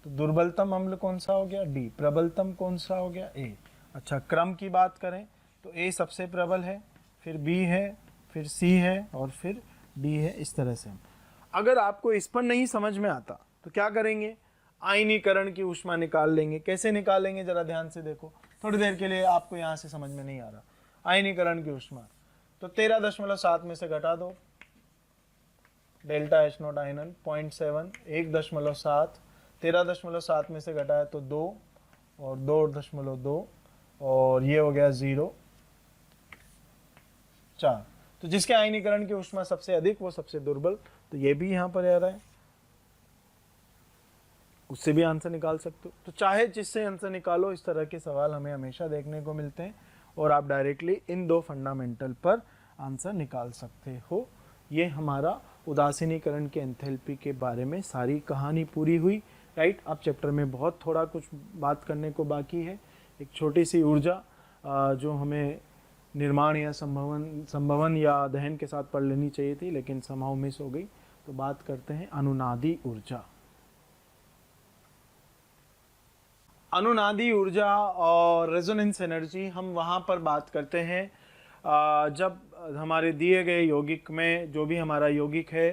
तो दुर्बलतम अम्ल कौन सा हो गया? डी। प्रबलतम कौन सा हो गया? ए। अच्छा, क्रम की बात करें तो ए सबसे प्रबल है, फिर बी है, फिर सी है, और फिर डी है। इस तरह से अगर आपको इस पर नहीं समझ में आता तो क्या करेंगे? आयनीकरण की ऊष्मा निकाल लेंगे। कैसे निकालेंगे जरा ध्यान से देखो, थोड़ी देर के लिए आपको यहाँ से समझ में नहीं आ रहा। आयनीकरण की ऊष्मा तो 13.7 में से घटा दो, डेल्टा H0 आयनन 0.7, 1.7, 13.7 में से घटाया तो 2 और 2.2, और ये हो गया 0, 4। तो जिसके आयनीकरण की ऊष्मा सबसे अधिक वो सबसे दुर्बल, तो ये भी यहाँ पर आ रहा है, उससे भी आंसर निकाल सकते हो। तो चाहे जिससे आंसर निकालो, इस तरह के सवाल हमें हमेशा देखने को मिलते हैं, और आप डायरेक्टली इन दो फंडामेंटल पर आंसर निकाल सकते हो। ये हमारा उदासीनीकरण के एंथैल्पी के बारे में सारी कहानी पूरी हुई, राइट। अब चैप्टर में बहुत थोड़ा कुछ बात करने को बाकी है। एक छोटी सी ऊर्जा जो हमें निर्माण या संभवन या दहन के साथ पढ़ लेनी चाहिए थी, लेकिन समहाउ मिस हो गई। तो बात करते हैं अनुनादी ऊर्जा। अनुनादी ऊर्जा और रेजोनेंस एनर्जी हम वहाँ पर बात करते हैं जब हमारे दिए गए यौगिक में, जो भी हमारा यौगिक है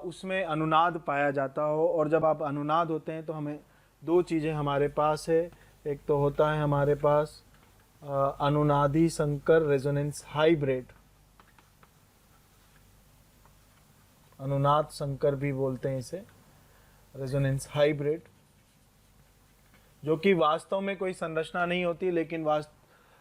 उसमें अनुनाद पाया जाता हो। और जब आप अनुनाद होते हैं तो हमें दो चीज़ें हमारे पास है। एक तो होता है हमारे पास अनुनादी संकर रेजोनेंस हाइब्रिड, अनुनाद संकर भी बोलते हैं इसे, रेजोनेंस हाइब्रिड, जो कि वास्तव में कोई संरचना नहीं होती, लेकिन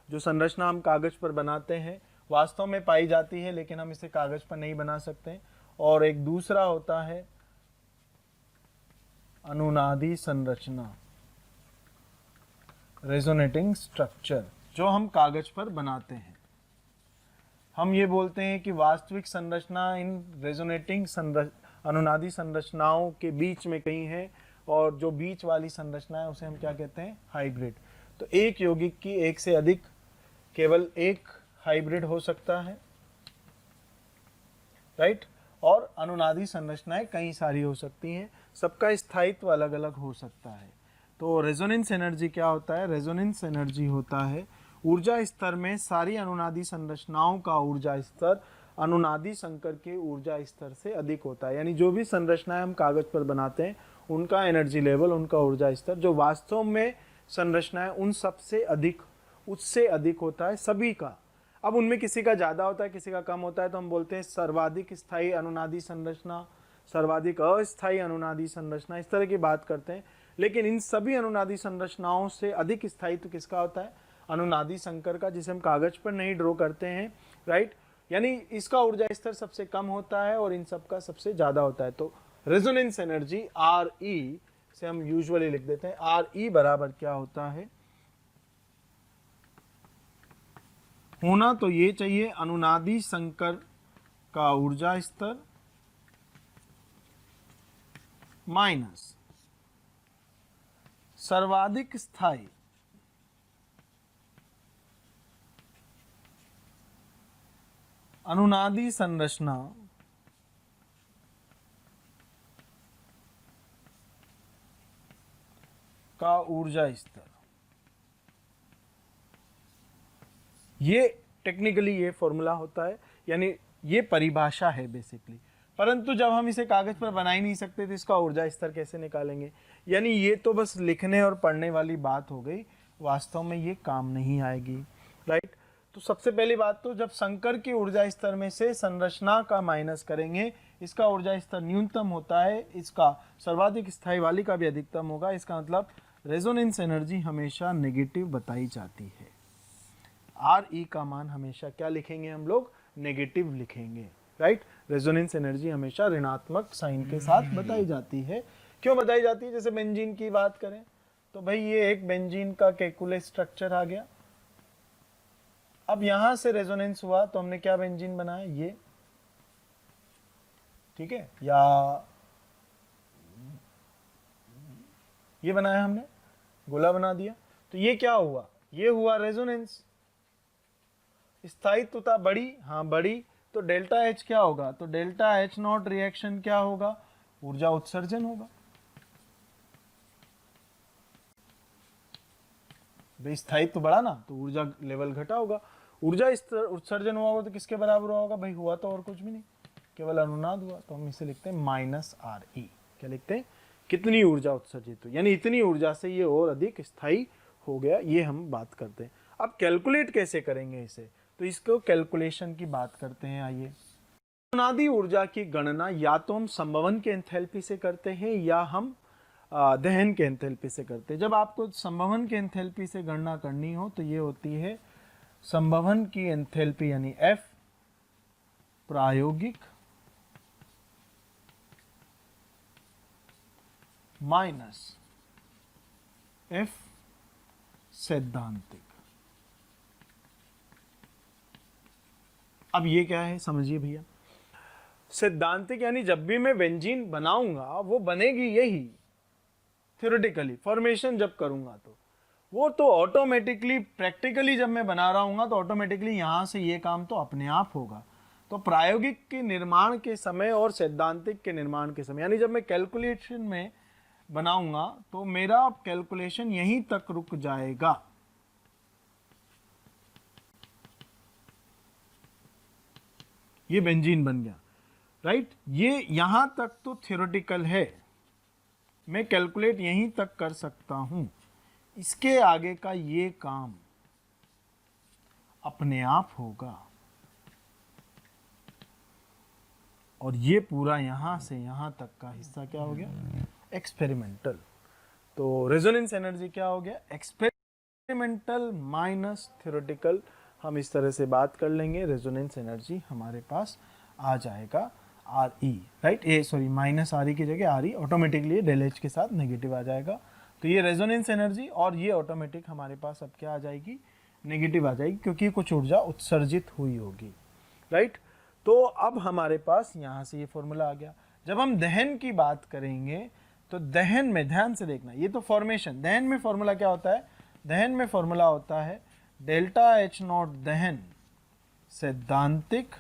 जो संरचना हम कागज पर बनाते हैं वास्तव में पाई जाती है, लेकिन हम इसे कागज पर नहीं बना सकते। और एक दूसरा होता है अनुनादी संरचना, रेजोनेटिंग स्ट्रक्चर, जो हम कागज पर बनाते हैं। हम ये बोलते हैं कि वास्तविक संरचना इन रेजोनेटिंग अनुनादी संरचनाओं के बीच में कहीं है, और जो बीच वाली संरचना है उसे हम क्या कहते हैं? हाइब्रिड। तो एक यौगिक की एक से अधिक केवल एक हाइब्रिड हो सकता है, राइट। और अनुनादी संरचनाएं कई सारी हो सकती हैं, सबका स्थायित्व अलग अलग हो सकता है। तो रेजोनेंस एनर्जी क्या होता है? रेजोनेंस एनर्जी होता है ऊर्जा स्तर में सारी अनुनादी संरचनाओं का ऊर्जा स्तर अनुनादी संकर के ऊर्जा स्तर से अधिक होता है। यानी जो भी संरचनाएं हम कागज पर बनाते हैं उनका एनर्जी लेवल, उनका ऊर्जा स्तर जो वास्तव में संरचनाएं उन सबसे अधिक, उससे अधिक होता है सभी का। अब उनमें किसी का ज़्यादा होता है, किसी का कम होता है, तो हम बोलते हैं सर्वाधिक स्थायी अनुनादी संरचना, सर्वाधिक अस्थायी अनुनादी संरचना, इस तरह की बात करते हैं। लेकिन इन सभी अनुनादी संरचनाओं से अधिक स्थायित्व किसका होता है? अनुनादी संकर का, जिसे हम कागज पर नहीं ड्रॉ करते हैं, राइट। यानी इसका ऊर्जा स्तर सबसे कम होता है और इन सब का सबसे ज़्यादा होता है। तो रेजोनेंस एनर्जी RE से हम यूजुअली लिख देते हैं, RE बराबर क्या होता है? होना तो ये चाहिए अनुनादी संकर का ऊर्जा स्तर माइनस सर्वाधिक स्थायी अनुनादी संरचना का ऊर्जा स्तर। ये टेक्निकली ये फॉर्मूला होता है, यानी ये परिभाषा है बेसिकली। परंतु जब हम इसे कागज पर बना ही नहीं सकते तो इसका ऊर्जा स्तर कैसे निकालेंगे? यानी ये तो बस लिखने और पढ़ने वाली बात हो गई, वास्तव में ये काम नहीं आएगी, राइट। तो सबसे पहली बात तो जब संकर की ऊर्जा स्तर में से संरचना का माइनस करेंगे, इसका ऊर्जा स्तर न्यूनतम होता है, इसका सर्वाधिक स्थायी वाली का भी अधिकतम होगा। इसका मतलब रेजोनेंस एनर्जी हमेशा नेगेटिव बताई जाती है। RE का मान हमेशा क्या लिखेंगे हम लोग? नेगेटिव लिखेंगे, राइट। रेजोनेंस एनर्जी हमेशा ऋणात्मक साइन के साथ बताई जाती है। क्यों बताई जाती है? जैसे बेंजीन की बात करें तो भाई ये एक बेंजीन का केकुले स्ट्रक्चर आ गया। अब यहां से रेजोनेंस हुआ तो हमने क्या बेंजीन बनाया, ये, ठीक है, या ये बनाया हमने, गोला बना दिया। तो ये क्या हुआ, ये हुआ रेजोनेंस। स्थायित्वता बढ़ी, हाँ बढ़ी, तो डेल्टा एच क्या होगा, तो डेल्टा एच नॉट रिएक्शन क्या होगा, ऊर्जा उत्सर्जन होगा। स्थायित्व बढ़ा ना तो ऊर्जा लेवल घटा होगा। ऊर्जा उत्सर्जन हुआ होगा तो किसके बराबर हुआ होगा भाई, हुआ तो और कुछ भी नहीं, केवल अनुनाद हुआ। तो हम इसे लिखते हैं माइनस आर ई। क्या लिखते हैं, कितनी ऊर्जा उत्सर्जित हुई, यानी इतनी ऊर्जा से ये और अधिक स्थायी हो गया, ये हम बात करते हैं। अब कैलकुलेट कैसे करेंगे इसे, तो इसको कैलकुलेशन की बात करते हैं। आइए, अनुनादी ऊर्जा की गणना या तो हम संभवन के एंथैल्पी से करते हैं या हम दहन के एंथैल्पी से करते हैं। जब आपको संभवन के एंथैल्पी से गणना करनी हो तो ये होती है संभवन की एंथैल्पी यानी F प्रायोगिक माइनस F सैद्धांतिक। अब ये क्या है समझिए भैया, सैद्धांतिक यानी जब भी मैं बेंजीन बनाऊंगा वो बनेगी यही, थ्योरेटिकली फॉर्मेशन जब करूंगा तो वो तो ऑटोमेटिकली, प्रैक्टिकली जब मैं बना रहा हूँ तो ऑटोमेटिकली यहाँ से ये काम तो अपने आप होगा। तो प्रायोगिक के निर्माण के समय और सैद्धांतिक के निर्माण के समय, यानी जब मैं कैलकुलेशन में बनाऊंगा तो मेरा कैलकुलेशन यहीं तक रुक जाएगा। ये बेंजीन बन गया, राइट। ये यहां तक तो थ्योरेटिकल है, मैं कैलकुलेट यहीं तक कर सकता हूं। इसके आगे का ये काम अपने आप होगा और ये पूरा यहां से यहां तक का हिस्सा क्या हो गया, एक्सपेरिमेंटल। तो रेजोनेंस एनर्जी क्या हो गया, एक्सपेरिमेंटल माइनस थ्योरेटिकल। हम इस तरह से बात कर लेंगे, रेजोनेंस एनर्जी हमारे पास आ जाएगा R E, right. Uh sorry, minus R E की जगह R E, automatically del H के साथ नेगेटिव आ जाएगा। तो ये रेजोनेंस एनर्जी और ये ऑटोमेटिक हमारे पास अब क्या आ जाएगी, नेगेटिव आ जाएगी, क्योंकि कुछ ऊर्जा उत्सर्जित हुई होगी, राइट। तो अब हमारे पास यहाँ से ये फॉर्मूला आ गया। जब हम दहन की बात करेंगे तो दहन में ध्यान से देखना, ये तो फॉर्मेशन, दहन में फॉर्मूला क्या होता है, दहन में फॉर्मूला होता है डेल्टा एच नॉट दहन सैद्धांतिक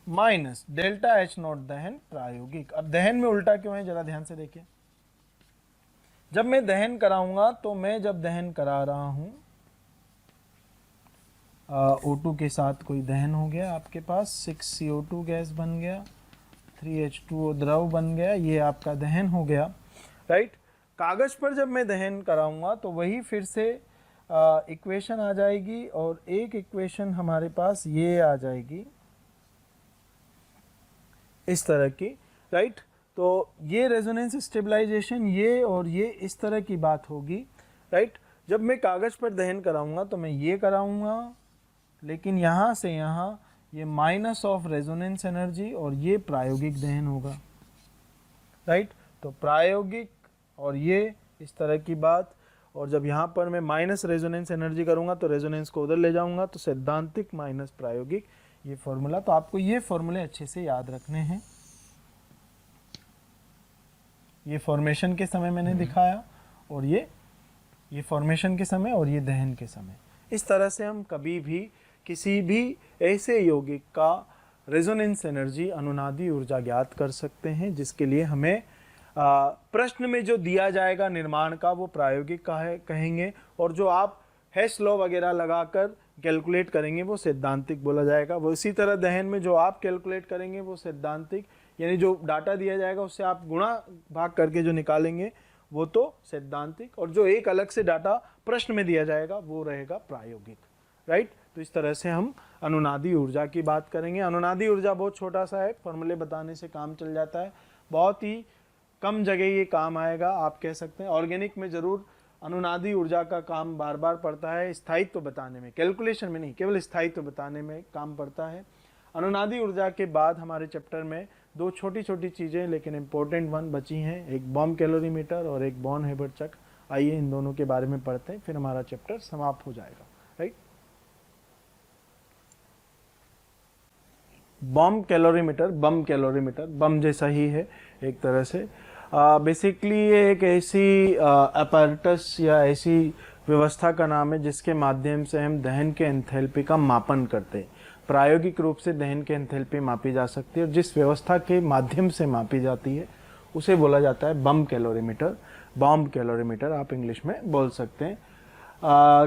माइनस डेल्टा एच नॉट दहन प्रायोगिक। अब दहन में उल्टा क्यों है, जरा ध्यान से देखिए। जब मैं दहन कराऊंगा तो मैं जब दहन करा रहा हूं, O2 के साथ कोई दहन हो गया आपके पास, 6CO2 गैस बन गया, 3H2O द्रव बन गया, ये आपका दहन हो गया, राइट। कागज पर जब मैं दहन कराऊंगा तो वही फिर से इक्वेशन आ जाएगी और एक इक्वेशन हमारे पास ये आ जाएगी इस तरह की, राइट। तो ये रेजोनेंस स्टेबलाइजेशन, ये और ये इस तरह की बात होगी, राइट। जब मैं कागज पर दहन कराऊंगा तो मैं ये कराऊंगा, लेकिन यहाँ से यहाँ ये माइनस ऑफ रेजोनेंस एनर्जी और ये प्रायोगिक दहन होगा, राइट। तो प्रायोगिक और ये इस तरह की बात, और जब यहाँ पर मैं माइनस रेजोनेंस एनर्जी करूँगा तो रेजोनेंस को उधर ले जाऊँगा, तो सैद्धांतिक माइनस प्रायोगिक, ये फॉर्मूला। तो आपको ये फॉर्मूले अच्छे से याद रखने हैं। ये फॉर्मेशन के समय मैंने दिखाया और ये फॉर्मेशन के समय और ये दहन के समय। इस तरह से हम कभी भी किसी भी ऐसे यौगिक का रेजोनेंस एनर्जी, अनुनादी ऊर्जा ज्ञात कर सकते हैं, जिसके लिए हमें प्रश्न में जो दिया जाएगा निर्माण का वो प्रायोगिक का है कहेंगे, और जो आप हेस लॉ वगैरह लगाकर कैलकुलेट करेंगे वो सैद्धांतिक बोला जाएगा। वो इसी तरह दहन में जो आप कैलकुलेट करेंगे वो सैद्धांतिक, यानी जो डाटा दिया जाएगा उससे आप गुणा भाग करके जो निकालेंगे वो तो सैद्धांतिक, और जो एक अलग से डाटा प्रश्न में दिया जाएगा वो रहेगा प्रायोगिक, राइट। तो इस तरह से हम अनुनादी ऊर्जा की बात करेंगे। अनुनादी ऊर्जा बहुत छोटा सा है, फॉर्मूले बताने से काम चल जाता है, बहुत ही कम जगह ये काम आएगा। आप कह सकते हैं ऑर्गेनिक में ज़रूर अनुनादी ऊर्जा का काम बार बार पड़ता है स्थायित्व बताने में, कैलकुलेशन में नहीं, केवल स्थायित्व बताने में काम पड़ता है। अनुनादी ऊर्जा के बाद हमारे चैप्टर में दो छोटी छोटी चीज़ें लेकिन इम्पोर्टेंट वन बची हैं, एक बॉम्ब कैलोरीमीटर और एक बॉर्न हेबर्ट चक्र। आइए इन दोनों के बारे में पढ़ते हैं, फिर हमारा चैप्टर समाप्त हो जाएगा। राइट, बॉम्ब कैलोरीमीटर, बम जैसा ही है एक तरह से। बेसिकली ये एक ऐसी अपैरेटस या ऐसी व्यवस्था का नाम है जिसके माध्यम से हम दहन के एंथैल्पी का मापन करते हैं। प्रायोगिक रूप से दहन के एंथैल्पी मापी जा सकती है और जिस व्यवस्था के माध्यम से मापी जाती है उसे बोला जाता है बम कैलोरीमीटर, बॉम्ब कैलोरीमीटर आप इंग्लिश में बोल सकते हैं।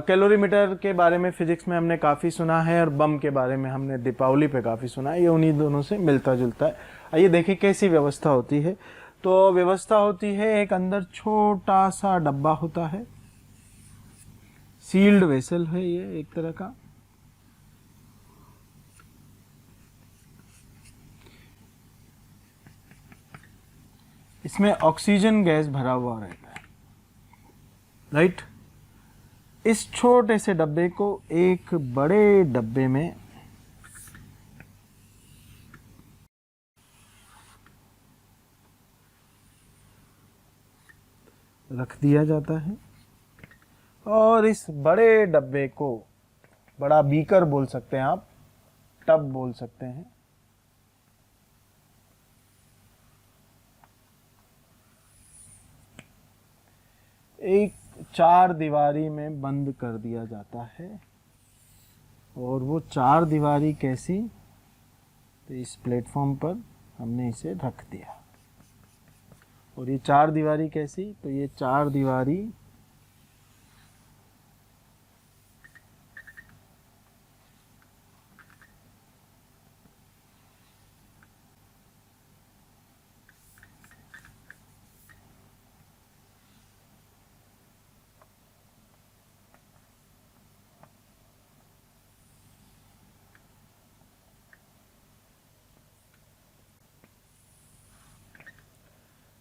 कैलोरीमीटर के बारे में फिजिक्स में हमने काफ़ी सुना है और बम के बारे में हमने दीपावली पे काफ़ी सुना है, ये उन्हीं दोनों से मिलता जुलता है। आइए देखिए कैसी व्यवस्था होती है। तो व्यवस्था होती है, एक अंदर छोटा सा डब्बा होता है, सील्ड वेसल है ये एक तरह का। इसमें ऑक्सीजन गैस भरा हुआ रहता है। राइट, इस छोटे से डब्बे को एक बड़े डब्बे में रख दिया जाता है और इस बड़े डब्बे को, बड़ा बीकर बोल सकते हैं आप, टब बोल सकते हैं, एक चार दीवारी में बंद कर दिया जाता है। और वो चार दीवारी कैसी, तो इस प्लेटफॉर्म पर हमने इसे रख दिया। और ये चार दीवारी कैसी, तो ये चार दीवारी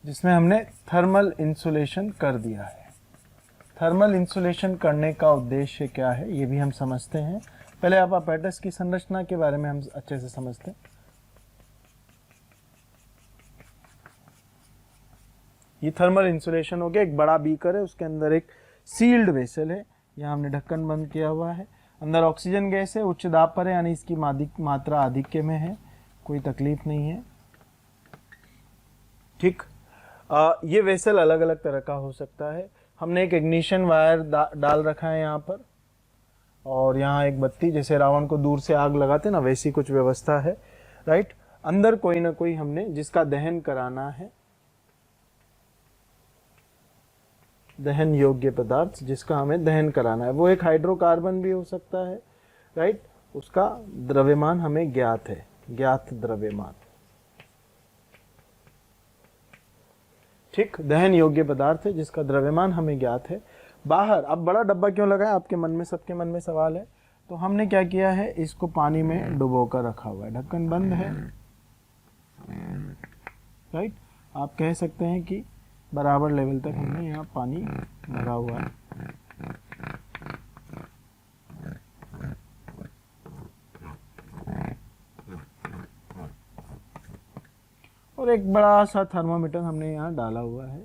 जिसमें हमने थर्मल इंसुलेशन कर दिया है। थर्मल इंसुलेशन करने का उद्देश्य क्या है ये भी हम समझते हैं। पहले आप अपैरेटस की संरचना के बारे में हम अच्छे से समझते हैं। ये थर्मल इंसुलेशन हो गया, एक बड़ा बीकर है, उसके अंदर एक सील्ड वेसल है, यहाँ हमने ढक्कन बंद किया हुआ है, अंदर ऑक्सीजन गैस है, उच्च दाब पर है यानी इसकी मात्रा आधिक्य में है, कोई तकलीफ नहीं है। ठीक, ये वेसल अलग अलग तरह का हो सकता है। हमने एक इग्निशन वायर डाल रखा है यहाँ पर, और यहाँ एक बत्ती, जैसे रावण को दूर से आग लगाते ना वैसी कुछ व्यवस्था है। राइट, अंदर कोई ना कोई हमने जिसका दहन कराना है, दहन योग्य पदार्थ जिसका हमें दहन कराना है, वो एक हाइड्रोकार्बन भी हो सकता है। राइट, उसका द्रव्यमान हमें ज्ञात है, ज्ञात द्रव्यमान। ठीक, दहन योग्य पदार्थ है जिसका द्रव्यमान हमें ज्ञात है। बाहर, अब बड़ा डब्बा क्यों लगा है आपके मन में, सबके मन में सवाल है। तो हमने क्या किया है, इसको पानी में डुबो कर रखा हुआ है, ढक्कन बंद है। राइट, आप कह सकते हैं कि बराबर लेवल तक हमने यहाँ पानी भरा हुआ है। और एक बड़ा सा थर्मामीटर हमने यहाँ डाला हुआ है।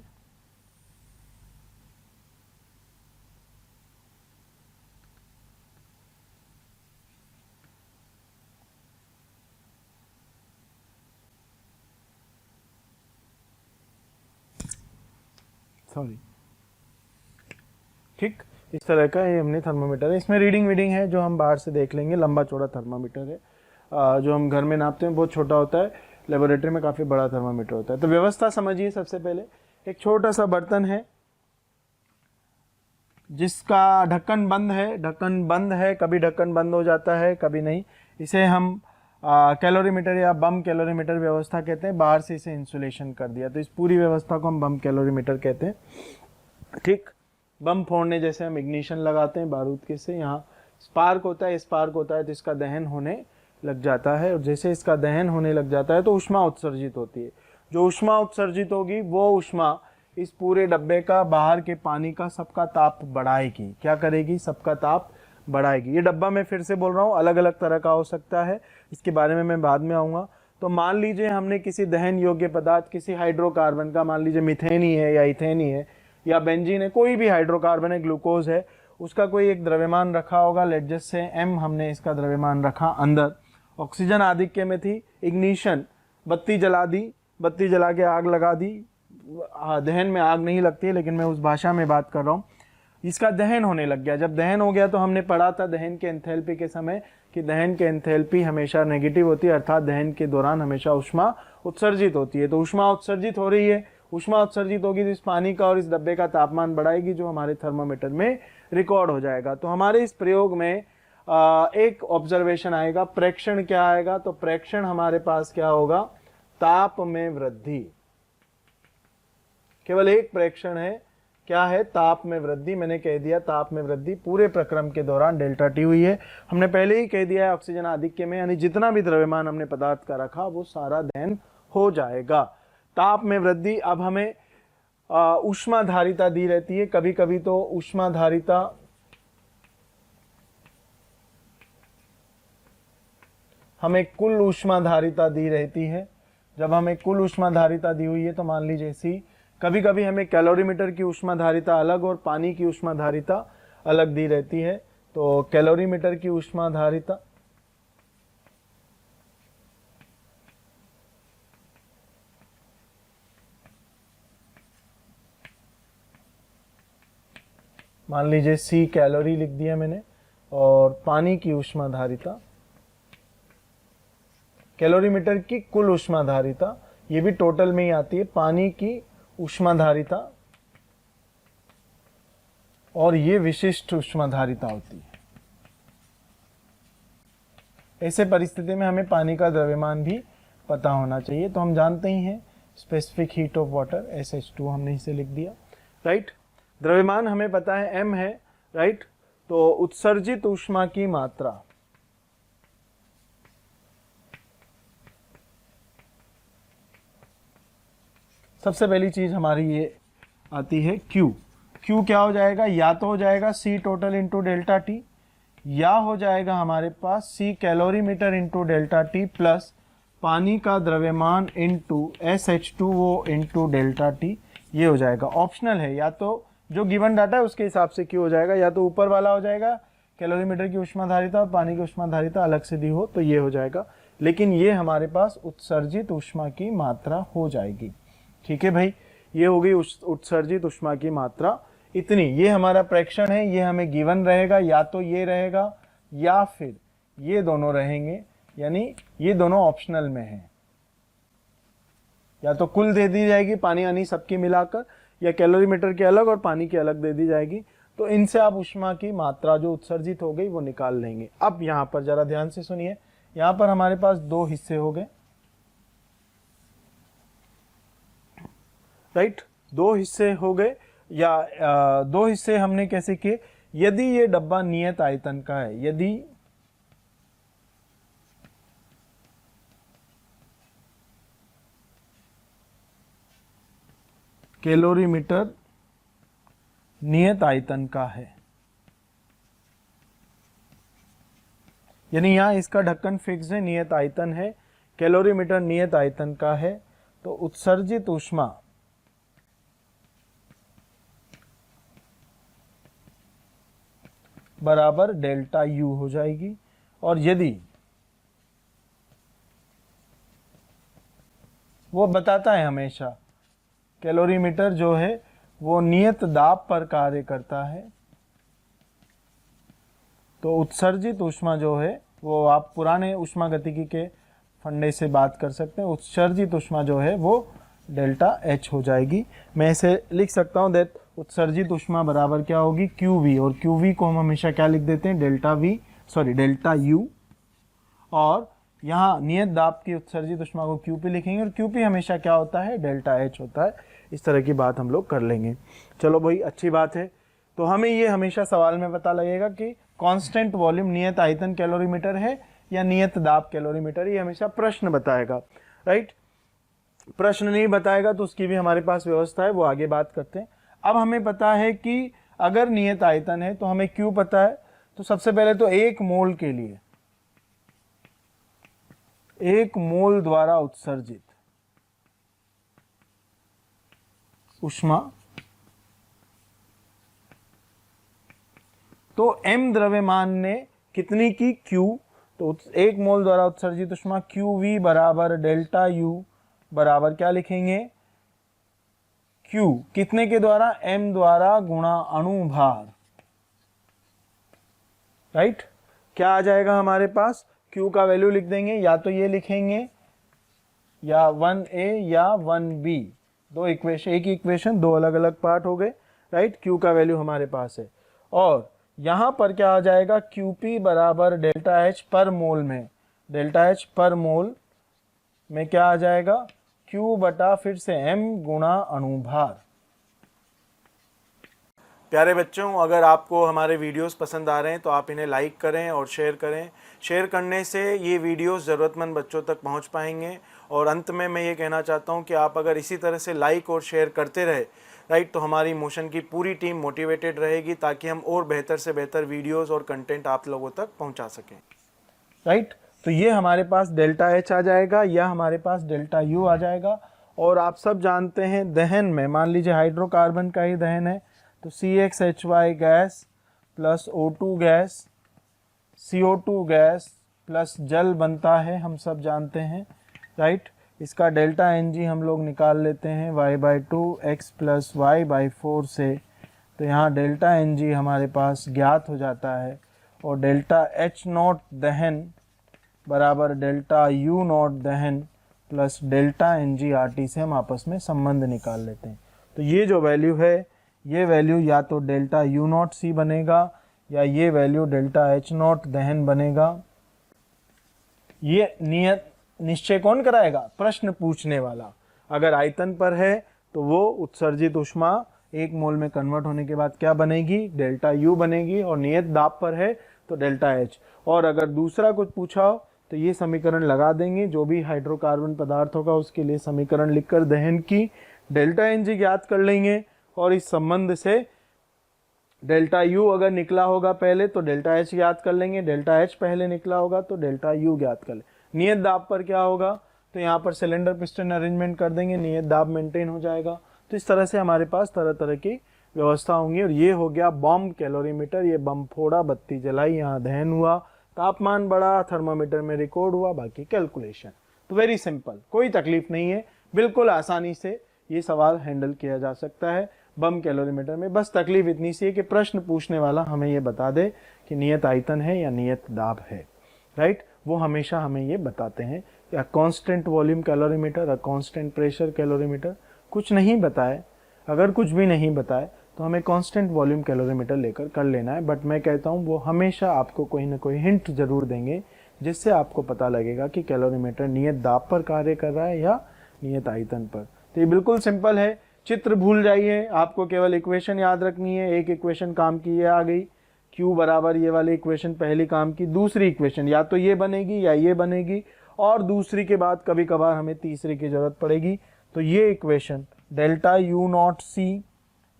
सॉरी, ठीक, इस तरह का ये हमने थर्मामीटर है। इसमें रीडिंग वीडिंग है जो हम बाहर से देख लेंगे, लंबा चौड़ा थर्मामीटर है। जो हम घर में नापते हैं बहुत छोटा होता है, लेबोरेटरी में काफ़ी बड़ा थर्मामीटर होता है। तो व्यवस्था समझिए। सबसे पहले एक छोटा सा बर्तन है जिसका ढक्कन बंद है, ढक्कन बंद है, कभी ढक्कन बंद हो जाता है कभी नहीं। इसे हम कैलोरीमीटर या बम कैलोरीमीटर व्यवस्था कहते हैं। बाहर से इसे इंसुलेशन कर दिया, तो इस पूरी व्यवस्था को हम बम कैलोरीमीटर कहते हैं। ठीक, बम फोड़ने जैसे हम इग्निशन लगाते हैं बारूद के से, यहाँ स्पार्क होता है, स्पार्क होता है तो इसका दहन होने लग जाता है, और जैसे इसका दहन होने लग जाता है तो ऊष्मा उत्सर्जित होती है। जो ऊष्मा उत्सर्जित होगी वो ऊष्मा इस पूरे डब्बे का, बाहर के पानी का सबका ताप बढ़ाएगी। क्या करेगी? सबका ताप बढ़ाएगी। ये डब्बा मैं फिर से बोल रहा हूँ अलग अलग तरह का हो सकता है, इसके बारे में मैं बाद में आऊँगा। तो मान लीजिए हमने किसी दहन योग्य पदार्थ, किसी हाइड्रोकार्बन का, मान लीजिए मीथेन ही है या इथेन ही है या बेंजीन है, कोई भी हाइड्रोकार्बन है, ग्लूकोज है, उसका कोई एक द्रव्यमान रखा होगा, लेट जस्ट से m हमने इसका द्रव्यमान रखा अंदर। ऑक्सीजन आधिक्य में थी, इग्निशन, बत्ती जला दी, बत्ती जला के आग लगा दी। दहन में आग नहीं लगती है, लेकिन मैं उस भाषा में बात कर रहा हूँ। इसका दहन होने लग गया। जब दहन हो गया तो हमने पढ़ा था दहन के एंथैल्पी के समय कि दहन के एंथैल्पी हमेशा नेगेटिव होती है, अर्थात दहन के दौरान हमेशा ऊष्मा उत्सर्जित होती है। तो ऊष्मा उत्सर्जित हो रही है, ऊष्मा उत्सर्जित होगी तो इस पानी का और इस डब्बे का तापमान बढ़ाएगी, जो हमारे थर्मामीटर में रिकॉर्ड हो जाएगा। तो हमारे इस प्रयोग में एक ऑब्जर्वेशन आएगा, प्रेक्षण क्या आएगा? तो प्रेक्षण हमारे पास क्या होगा? ताप में वृद्धि। केवल एक प्रेक्षण है, क्या है? ताप में वृद्धि। मैंने कह दिया ताप में वृद्धि पूरे प्रक्रम के दौरान डेल्टा टी हुई है। हमने पहले ही कह दिया है ऑक्सीजन आधिक्य में, यानी जितना भी द्रव्यमान हमने पदार्थ का रखा वो सारा दहन हो जाएगा। ताप में वृद्धि। अब हमें ऊष्माधारिता दी रहती है, कभी कभी तो ऊष्माधारिता हमें कुल ऊष्माधारिता दी रहती है। जब हमें कुल ऊष्माधारिता दी हुई है तो मान लीजिए सी, कभी कभी हमें कैलोरीमीटर की ऊष्माधारिता अलग और पानी की ऊष्माधारिता अलग दी रहती है। तो कैलोरीमीटर की ऊष्माधारिता मान लीजिए सी कैलोरी लिख दिया मैंने, और पानी की ऊष्माधारिता, कैलोरीमीटर की कुल ऊष्माधारिता, ये भी टोटल में ही आती है, पानी की ऊष्माधारिता, और ये विशिष्ट ऊष्माधारिता होती है। ऐसे परिस्थिति में हमें पानी का द्रव्यमान भी पता होना चाहिए। तो हम जानते ही हैं specific heat of water SH2 हमने इसे लिख दिया, राइट। द्रव्यमान हमें पता है m है, राइट। तो उत्सर्जित ऊष्मा की मात्रा, सबसे पहली चीज हमारी ये आती है Q। Q क्या हो जाएगा? या तो हो जाएगा C total into delta T, या हो जाएगा हमारे पास C calorimeter into delta T plus पानी का द्रव्यमान इंटू SH2 वो इंटू डेल्टा टी। ये हो जाएगा, ऑप्शनल है, या तो जो गिवन डाटा है उसके हिसाब से Q हो जाएगा, या तो ऊपर वाला हो जाएगा कैलोरीमीटर की ऊष्माधारिता और पानी की ऊष्माधारिता अलग से दी हो तो ये हो जाएगा, लेकिन ये हमारे पास उत्सर्जित ऊष्मा की मात्रा हो जाएगी। ठीक है भाई, ये हो गई उत्सर्जित ऊष्मा की मात्रा इतनी। ये हमारा प्रेक्षण है, ये हमें गिवन रहेगा, या तो ये रहेगा या फिर ये दोनों रहेंगे, यानी ये दोनों ऑप्शनल में है। या तो कुल दे दी जाएगी पानी यानी सबकी मिलाकर, या कैलोरीमीटर के अलग और पानी की अलग दे दी जाएगी। तो इनसे आप ऊष्मा की मात्रा जो उत्सर्जित हो गई वो निकाल लेंगे। अब यहाँ पर जरा ध्यान से सुनिए, यहाँ पर हमारे पास दो हिस्से हो गए, राइट। दो हिस्से हो गए, या दो हिस्से हमने कैसे किए? यदि ये डब्बा नियत आयतन का है, यदि कैलोरीमीटर नियत आयतन का है, यानी यहां इसका ढक्कन फिक्स है, नियत आयतन है, कैलोरीमीटर नियत आयतन का है, तो उत्सर्जित ऊष्मा बराबर डेल्टा U हो जाएगी। और यदि वो बताता है हमेशा कैलोरीमीटर जो है वो नियत दाब पर कार्य करता है, तो उत्सर्जित ऊष्मा जो है वो आप पुराने ऊष्मागतिकी के फंडे से बात कर सकते हैं, उत्सर्जित ऊष्मा जो है वो डेल्टा H हो जाएगी। मैं इसे लिख सकता हूँ दैट उत्सर्जित ऊष्मा बराबर क्या होगी? QV, और QV को हम हमेशा क्या लिख देते हैं? डेल्टा U, और यहाँ नियत दाब की उत्सर्जित ऊष्मा को QP लिखेंगे, और QP हमेशा क्या होता है? डेल्टा H होता है। इस तरह की बात हम लोग कर लेंगे। चलो भाई, अच्छी बात है। तो हमें ये हमेशा सवाल में पता लगेगा कि कांस्टेंट वॉल्यूम नियत आयतन कैलोरीमीटर है या नियत दाब कैलोरीमीटर, ये हमेशा प्रश्न बताएगा, राइट। प्रश्न नहीं बताएगा तो उसकी भी हमारे पास व्यवस्था है, वो आगे बात करते हैं। अब हमें पता है कि अगर नियत आयतन है तो हमें क्यू पता है। तो सबसे पहले तो 1 मोल के लिए 1 मोल द्वारा उत्सर्जित ऊष्मा, तो m द्रव्यमान ने कितनी की, Q, तो 1 मोल द्वारा उत्सर्जित ऊष्मा QV बराबर डेल्टा U बराबर क्या लिखेंगे, Q कितने के द्वारा, m द्वारा गुणा अणु भार, राइट। क्या आ जाएगा हमारे पास, Q का वैल्यू लिख देंगे, या तो ये लिखेंगे या 1a या 1b, दो इक्वेशन, एक इक्वेशन दो अलग अलग पार्ट हो गए, राइट। Q का वैल्यू हमारे पास है, और यहां पर क्या आ जाएगा, QP बराबर डेल्टा H पर मोल में, डेल्टा H पर मोल में क्या आ जाएगा, Q बटा फिर से M गुणा अणुभार। प्यारे बच्चों, अगर आपको हमारे वीडियोस पसंद आ रहे हैं तो आप इन्हें लाइक करें और शेयर करें। शेयर करने से ये वीडियोस ज़रूरतमंद बच्चों तक पहुंच पाएंगे। और अंत में मैं ये कहना चाहता हूं कि आप अगर इसी तरह से लाइक और शेयर करते रहे, राइट, तो हमारी मोशन की पूरी टीम मोटिवेटेड रहेगी, ताकि हम और बेहतर से बेहतर वीडियोज़ और कंटेंट आप लोगों तक पहुँचा सकें, राइट। तो ये हमारे पास डेल्टा H आ जाएगा, या हमारे पास डेल्टा U आ जाएगा। और आप सब जानते हैं दहन में, मान लीजिए हाइड्रोकार्बन का ही दहन है, तो CXHY gas plus O2 gas, CO2 gas plus जल बनता है, हम सब जानते हैं, राइट। इसका डेल्टा Ng हम लोग निकाल लेते हैं y/2 x प्लस y/4 से, तो यहाँ डेल्टा Ng हमारे पास ज्ञात हो जाता है, और डेल्टा H0 दहन बराबर डेल्टा U0 दहन प्लस डेल्टा NgRT से हम आपस में संबंध निकाल लेते हैं। तो ये जो वैल्यू है, ये वैल्यू या तो डेल्टा U0 C बनेगा, या ये वैल्यू डेल्टा H0 दहन बनेगा। ये नियत निश्चय कौन कराएगा, प्रश्न पूछने वाला। अगर आयतन पर है तो वो उत्सर्जित ऊष्मा 1 मोल में कन्वर्ट होने के बाद क्या बनेगी, डेल्टा U बनेगी, और नियत दाब पर है तो डेल्टा H। और अगर दूसरा कुछ पूछा हो तो ये समीकरण लगा देंगे, जो भी हाइड्रोकार्बन पदार्थ होगा उसके लिए समीकरण लिखकर दहन की डेल्टा Ng ज्ञात कर लेंगे, और इस संबंध से डेल्टा U अगर निकला होगा पहले तो डेल्टा H ज्ञात कर लेंगे, डेल्टा H पहले निकला होगा तो डेल्टा U ज्ञात कर लेंगे। नियत दाब पर क्या होगा, तो यहाँ पर सिलेंडर पिस्टन अरेंजमेंट कर देंगे, नियत दाब मेंटेन हो जाएगा। तो इस तरह से हमारे पास तरह तरह की व्यवस्था होंगी। और ये हो गया बम कैलोरीमीटर, ये बम फोड़ा, बत्ती जलाई, यहाँ दहन हुआ, तापमान बढ़ा, थर्मामीटर में रिकॉर्ड हुआ, बाकी कैलकुलेशन। तो वेरी सिंपल, कोई तकलीफ नहीं है, बिल्कुल आसानी से ये सवाल हैंडल किया जा सकता है बम कैलोरीमीटर में। बस तकलीफ इतनी सी है कि प्रश्न पूछने वाला हमें ये बता दे कि नियत आयतन है या नियत दाब है, राइट। वो हमेशा हमें ये बताते हैं कि constant volume calorimeter, constant pressure calorimeter. कुछ नहीं बताए, अगर कुछ भी नहीं बताए तो हमें कांस्टेंट वॉल्यूम कैलोरीमीटर लेकर कर लेना है। बट मैं कहता हूँ वो हमेशा आपको कोई ना कोई हिंट जरूर देंगे, जिससे आपको पता लगेगा कि कैलोरीमीटर नियत दाब पर कार्य कर रहा है या नियत आयतन पर। तो ये बिल्कुल सिंपल है, चित्र भूल जाइए, आपको केवल इक्वेशन याद रखनी है। एक इक्वेशन काम की ये आ गई, Q बराबर ये वाली इक्वेशन पहली काम की, दूसरी इक्वेशन या तो ये बनेगी या ये बनेगी, और दूसरी के बाद कभी कभार हमें तीसरी की जरूरत पड़ेगी। तो ये इक्वेशन डेल्टा U0 C,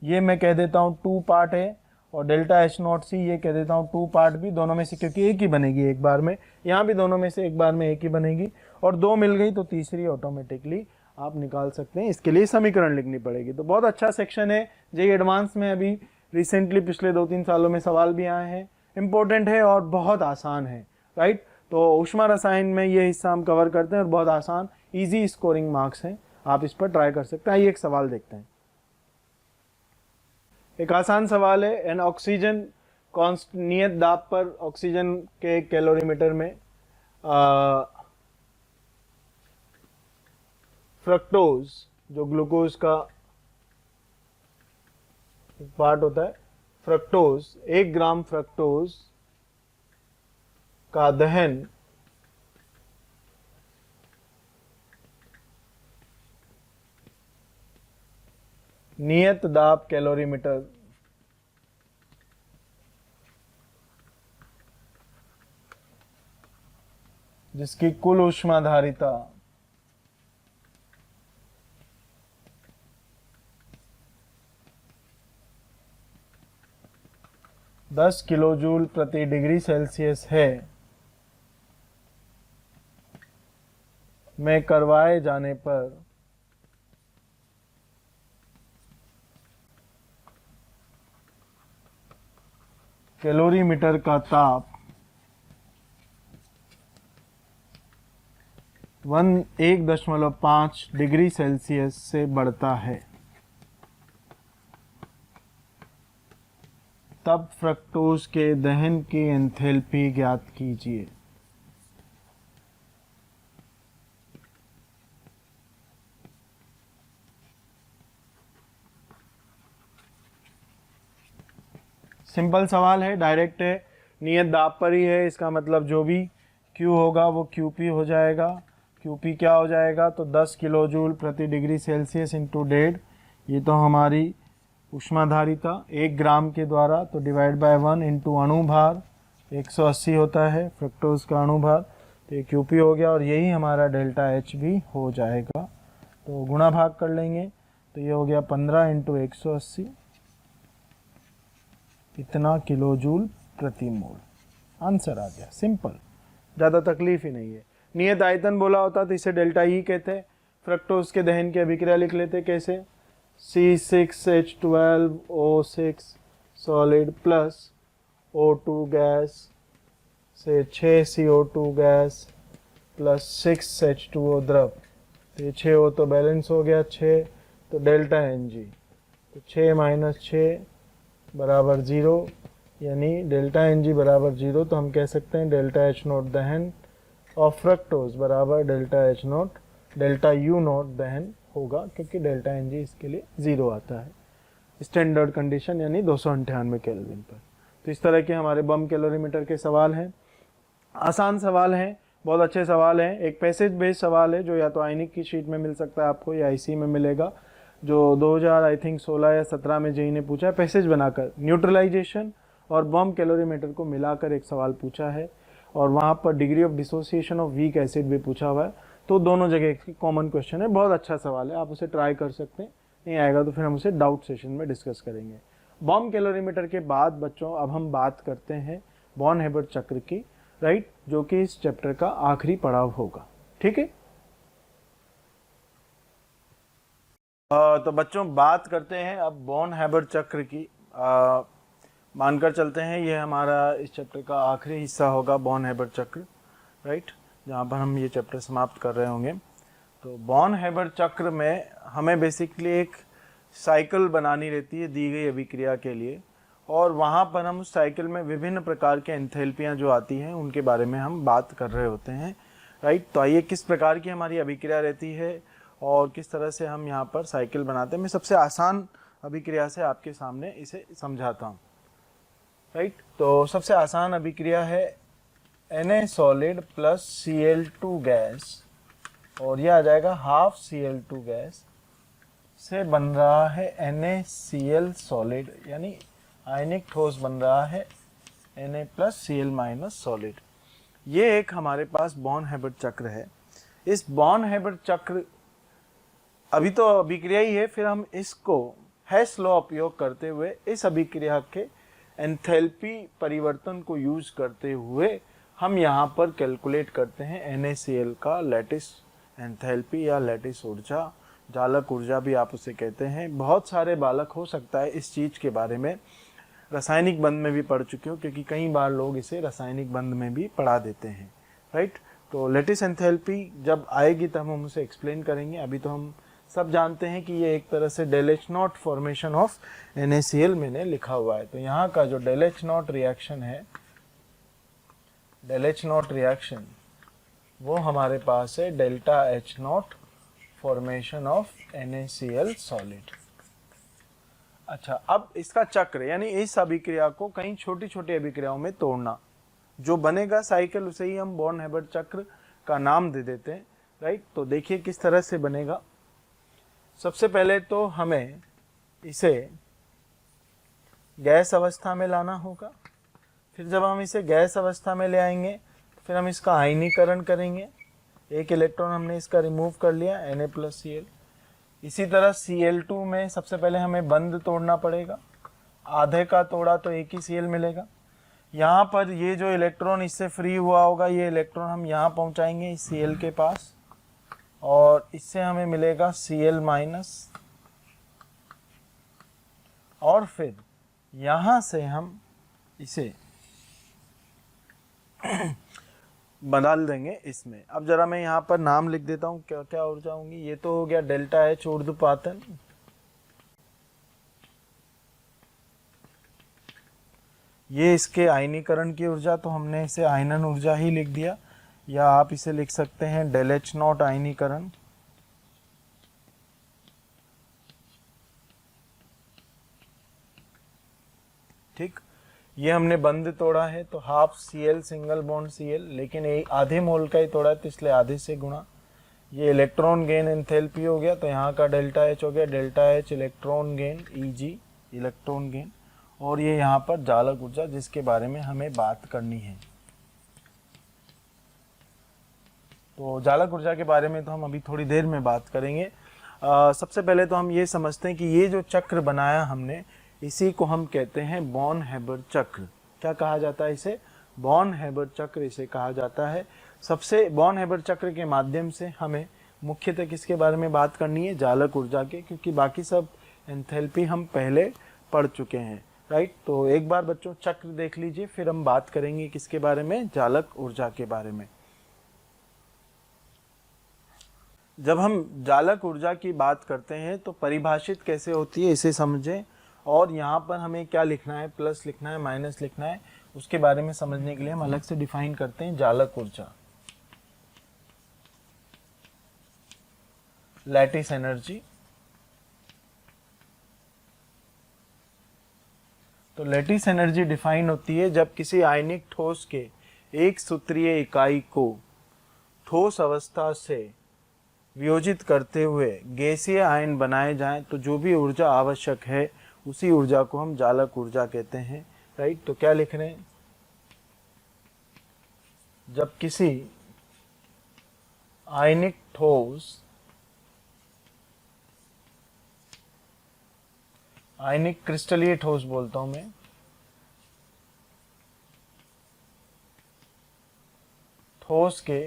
ये मैं कह देता हूँ 2 पार्ट है, और डेल्टा H0 C ये कह देता हूँ 2 पार्ट भी, दोनों में से क्योंकि एक ही बनेगी एक बार में, यहाँ भी दोनों में से एक बार में एक ही बनेगी, और 2 मिल गई तो तीसरी ऑटोमेटिकली आप निकाल सकते हैं। इसके लिए समीकरण लिखनी पड़ेगी। तो बहुत अच्छा सेक्शन है, जेईई एडवांस में अभी रिसेंटली पिछले 2-3 सालों में सवाल भी आए हैं, इंपॉर्टेंट है और बहुत आसान है, राइट। तो ऊष्मा रसायन में ये हिस्सा हम कवर करते हैं, और बहुत आसान ईजी स्कोरिंग मार्क्स हैं, आप इस पर ट्राई कर सकते हैं। आइए एक सवाल देखते हैं। एक आसान सवाल है, एन ऑक्सीजन नियत दाब पर ऑक्सीजन के कैलोरीमीटर में फ्रक्टोज, जो ग्लूकोज का पार्ट होता है, फ्रक्टोज, 1 ग्राम फ्रक्टोज का दहन नियत दाब कैलोरीमीटर जिसकी कुल ऊष्माधारिता 10 किलो जूल प्रति डिग्री सेल्सियस है में करवाए जाने पर कैलोरीमीटर का ताप 1.5 डिग्री सेल्सियस से बढ़ता है, तब फ्रक्टोज के दहन की एंथैल्पी ज्ञात कीजिए। सिंपल सवाल है, डायरेक्ट है, नियत दाब पर ही है। इसका मतलब जो भी Q होगा वो QP हो जाएगा। QP क्या हो जाएगा? तो 10 किलो जूल प्रति डिग्री सेल्सियस इंटू 1.5, ये तो हमारी ऊष्माधारिता 1 ग्राम के द्वारा, तो डिवाइड बाय 1 इंटू अणु भार 180 होता है फ्रक्टोज का अणु भार, तो ये QP हो गया और यही हमारा डेल्टा H भी हो जाएगा। तो गुणा भाग कर लेंगे तो ये हो गया 15 इंटू 180, इतना किलो जूल प्रति मोल। आंसर आ गया, सिंपल, ज़्यादा तकलीफ ही नहीं है। नियत आयतन बोला होता तो इसे डेल्टा ई कहते। फ्रक्टोज के दहन की अभिक्रिया लिख लेते कैसे? C6H12O6 solid plus O2 gas से 6CO2 गैस प्लस 6H2O द्रव, तो ये 6O तो बैलेंस हो गया 6, तो डेल्टा NG, तो 6 माइनस 6 बराबर 0, यानी डेल्टा NG बराबर 0, तो हम कह सकते हैं डेल्टा H नोट दहन और फ्रक्टोज बराबर delta H note delta U note दहन होगा, क्योंकि डेल्टा NG इसके लिए 0 आता है स्टैंडर्ड कंडीशन, यानी 298 केल्विन पर। तो इस तरह के हमारे बम कैलोरीमीटर के सवाल हैं। आसान सवाल हैं, बहुत अच्छे सवाल हैं। एक पैसेज बेस्ड सवाल है जो या तो आइनिक की शीट में मिल सकता है आपको या IC में मिलेगा, जो 2000 आई थिंक 16 या 17 में जेई ने पूछा है। पैसेज बनाकर न्यूट्रलाइजेशन और बम कैलोरीमीटर को मिलाकर एक सवाल पूछा है, और वहाँ पर degree of dissociation of weak acid भी पूछा हुआ है। तो दोनों जगह की कॉमन क्वेश्चन है, बहुत अच्छा सवाल है, आप उसे ट्राई कर सकते हैं। नहीं आएगा तो फिर हम उसे डाउट सेशन में डिस्कस करेंगे। बॉम कैलोरीमीटर के बाद बच्चों अब हम बात करते हैं बॉर्न हेबर्ट चक्र की, राइट, जो कि इस चैप्टर का आखिरी पड़ाव होगा। ठीक है, तो बच्चों बात करते हैं अब बॉर्न हेबर्ट चक्र की। मानकर चलते हैं ये हमारा इस चैप्टर का आखिरी हिस्सा होगा, बॉर्न हेबर्ट चक्र, राइट, जहाँ पर हम ये चैप्टर समाप्त कर रहे होंगे। तो बॉर्न हेबर्ट चक्र में हमें बेसिकली एक साइकिल बनानी रहती है दी गई अभिक्रिया के लिए, और वहाँ पर हम उस साइकिल में विभिन्न प्रकार के एंथैल्पियाँ जो आती हैं उनके बारे में हम बात कर रहे होते हैं, राइट। तो आइए किस प्रकार की हमारी अभिक्रिया रहती है और किस तरह से हम यहाँ पर साइकिल बनाते हैं। मैं सबसे आसान अभिक्रिया से आपके सामने इसे समझाता हूँ, राइट। तो सबसे आसान अभिक्रिया है Na solid plus Cl2 gas, और यह आ जाएगा हाफ Cl2 गैस से बन रहा है NaCl सॉलिड, यानी आयनिक ठोस बन रहा है Na plus Cl minus solid. ये एक हमारे पास बॉर्न हेबर्ट चक्र है। इस बॉर्न हेबर्ट चक्र अभी तो अभिक्रिया ही है, फिर हम इसको हेस लॉ उपयोग करते हुए इस अभिक्रिया के एंथैल्पी परिवर्तन को यूज करते हुए हम यहाँ पर कैलकुलेट करते हैं NaCl का लैटिस एंथैल्पी या लैटिस ऊर्जा, जालक ऊर्जा भी आप उसे कहते हैं। बहुत सारे बालक हो सकता है इस चीज़ के बारे में रासायनिक बंध में भी पढ़ चुके हो, क्योंकि कई बार लोग इसे रासायनिक बंध में भी पढ़ा देते हैं, राइट। तो लैटिस एंथैल्पी जब आएगी तब हम उसे एक्सप्लेन करेंगे। अभी तो हम सब जानते हैं कि ये एक तरह से del H naught formation of NaCl मैंने लिखा हुआ है। तो यहाँ का जो डेल H नॉट रिएक्शन है, डेल H नॉट रिएक्शन, वो हमारे पास है delta H naught formation of NaCl solid. अच्छा, अब इसका चक्र यानी इस अभिक्रिया को कई छोटी छोटी अभिक्रियाओं में तोड़ना, जो बनेगा साइकिल उसे ही हम बॉर्न हेबर्ट चक्र का नाम दे देते हैं, राइट। तो देखिए किस तरह से बनेगा। सबसे पहले तो हमें इसे गैस अवस्था में लाना होगा। फिर जब हम इसे गैस अवस्था में ले आएंगे तो फिर हम इसका आयनीकरण करेंगे। एक इलेक्ट्रॉन हमने इसका रिमूव कर लिया, Na प्लस Cl। इसी तरह Cl2 में सबसे पहले हमें बंध तोड़ना पड़ेगा। आधे का तोड़ा तो एक ही Cl मिलेगा। यहाँ पर ये जो इलेक्ट्रॉन इससे फ्री हुआ होगा, ये इलेक्ट्रॉन हम यहाँ पहुँचाएंगे इस Cl के पास, और इससे हमें मिलेगा Cl माइनस, और फिर यहाँ से हम इसे बदल देंगे इसमें। अब जरा मैं यहाँ पर नाम लिख देता हूँ, क्या क्या ऊर्जा होंगी। ये तो हो गया डेल्टा H ऊर्ध्वपातन, ये इसके आयनीकरण की ऊर्जा, तो हमने इसे आयनन ऊर्जा ही लिख दिया, या आप इसे लिख सकते हैं डेल H नॉट आयनीकरण। ठीक, ये हमने बंद तोड़ा है तो half Cl single bond Cl, लेकिन एक आधे मोल का ही तोड़ा है तो इसलिए आधे से गुणा। ये इलेक्ट्रॉन गेन एंथैल्पी हो गया, तो यहाँ का डेल्टा H हो गया delta H electron gain Eg electron gain, और ये यहाँ पर जालक ऊर्जा जिसके बारे में हमें बात करनी है। तो जालक ऊर्जा के बारे में तो हम अभी थोड़ी देर में बात करेंगे। सबसे पहले तो हम ये समझते हैं कि ये जो चक्र बनाया हमने, इसी को हम कहते हैं बॉन हेबर चक्र। क्या कहा जाता है इसे? बॉन हेबर चक्र इसे कहा जाता है। सबसे बॉन हेबर चक्र के माध्यम से हमें मुख्यतः किसके बारे में बात करनी है? जालक ऊर्जा के, क्योंकि बाकी सब एंथैल्पी हम पहले पढ़ चुके हैं, राइट। तो एक बार बच्चों चक्र देख लीजिए, फिर हम बात करेंगे किसके बारे में? जालक ऊर्जा के बारे में। जब हम जालक ऊर्जा की बात करते हैं तो परिभाषित कैसे होती है इसे समझें, और यहाँ पर हमें क्या लिखना है, प्लस लिखना है, माइनस लिखना है, उसके बारे में समझने के लिए हम अलग से डिफाइन करते हैं जालक ऊर्जा। Lattice energy. तो लैटिस एनर्जी डिफाइन होती है जब किसी आयनिक ठोस के एक सूत्रीय इकाई को ठोस अवस्था से वियोजित करते हुए गैसीय आयन बनाए जाएं, तो जो भी ऊर्जा आवश्यक है उसी ऊर्जा को हम जालक ऊर्जा कहते हैं, राइट। तो क्या लिख रहे हैं? जब किसी आयनिक ठोस, आयनिक क्रिस्टलीय ठोस बोलता हूं मैं, ठोस के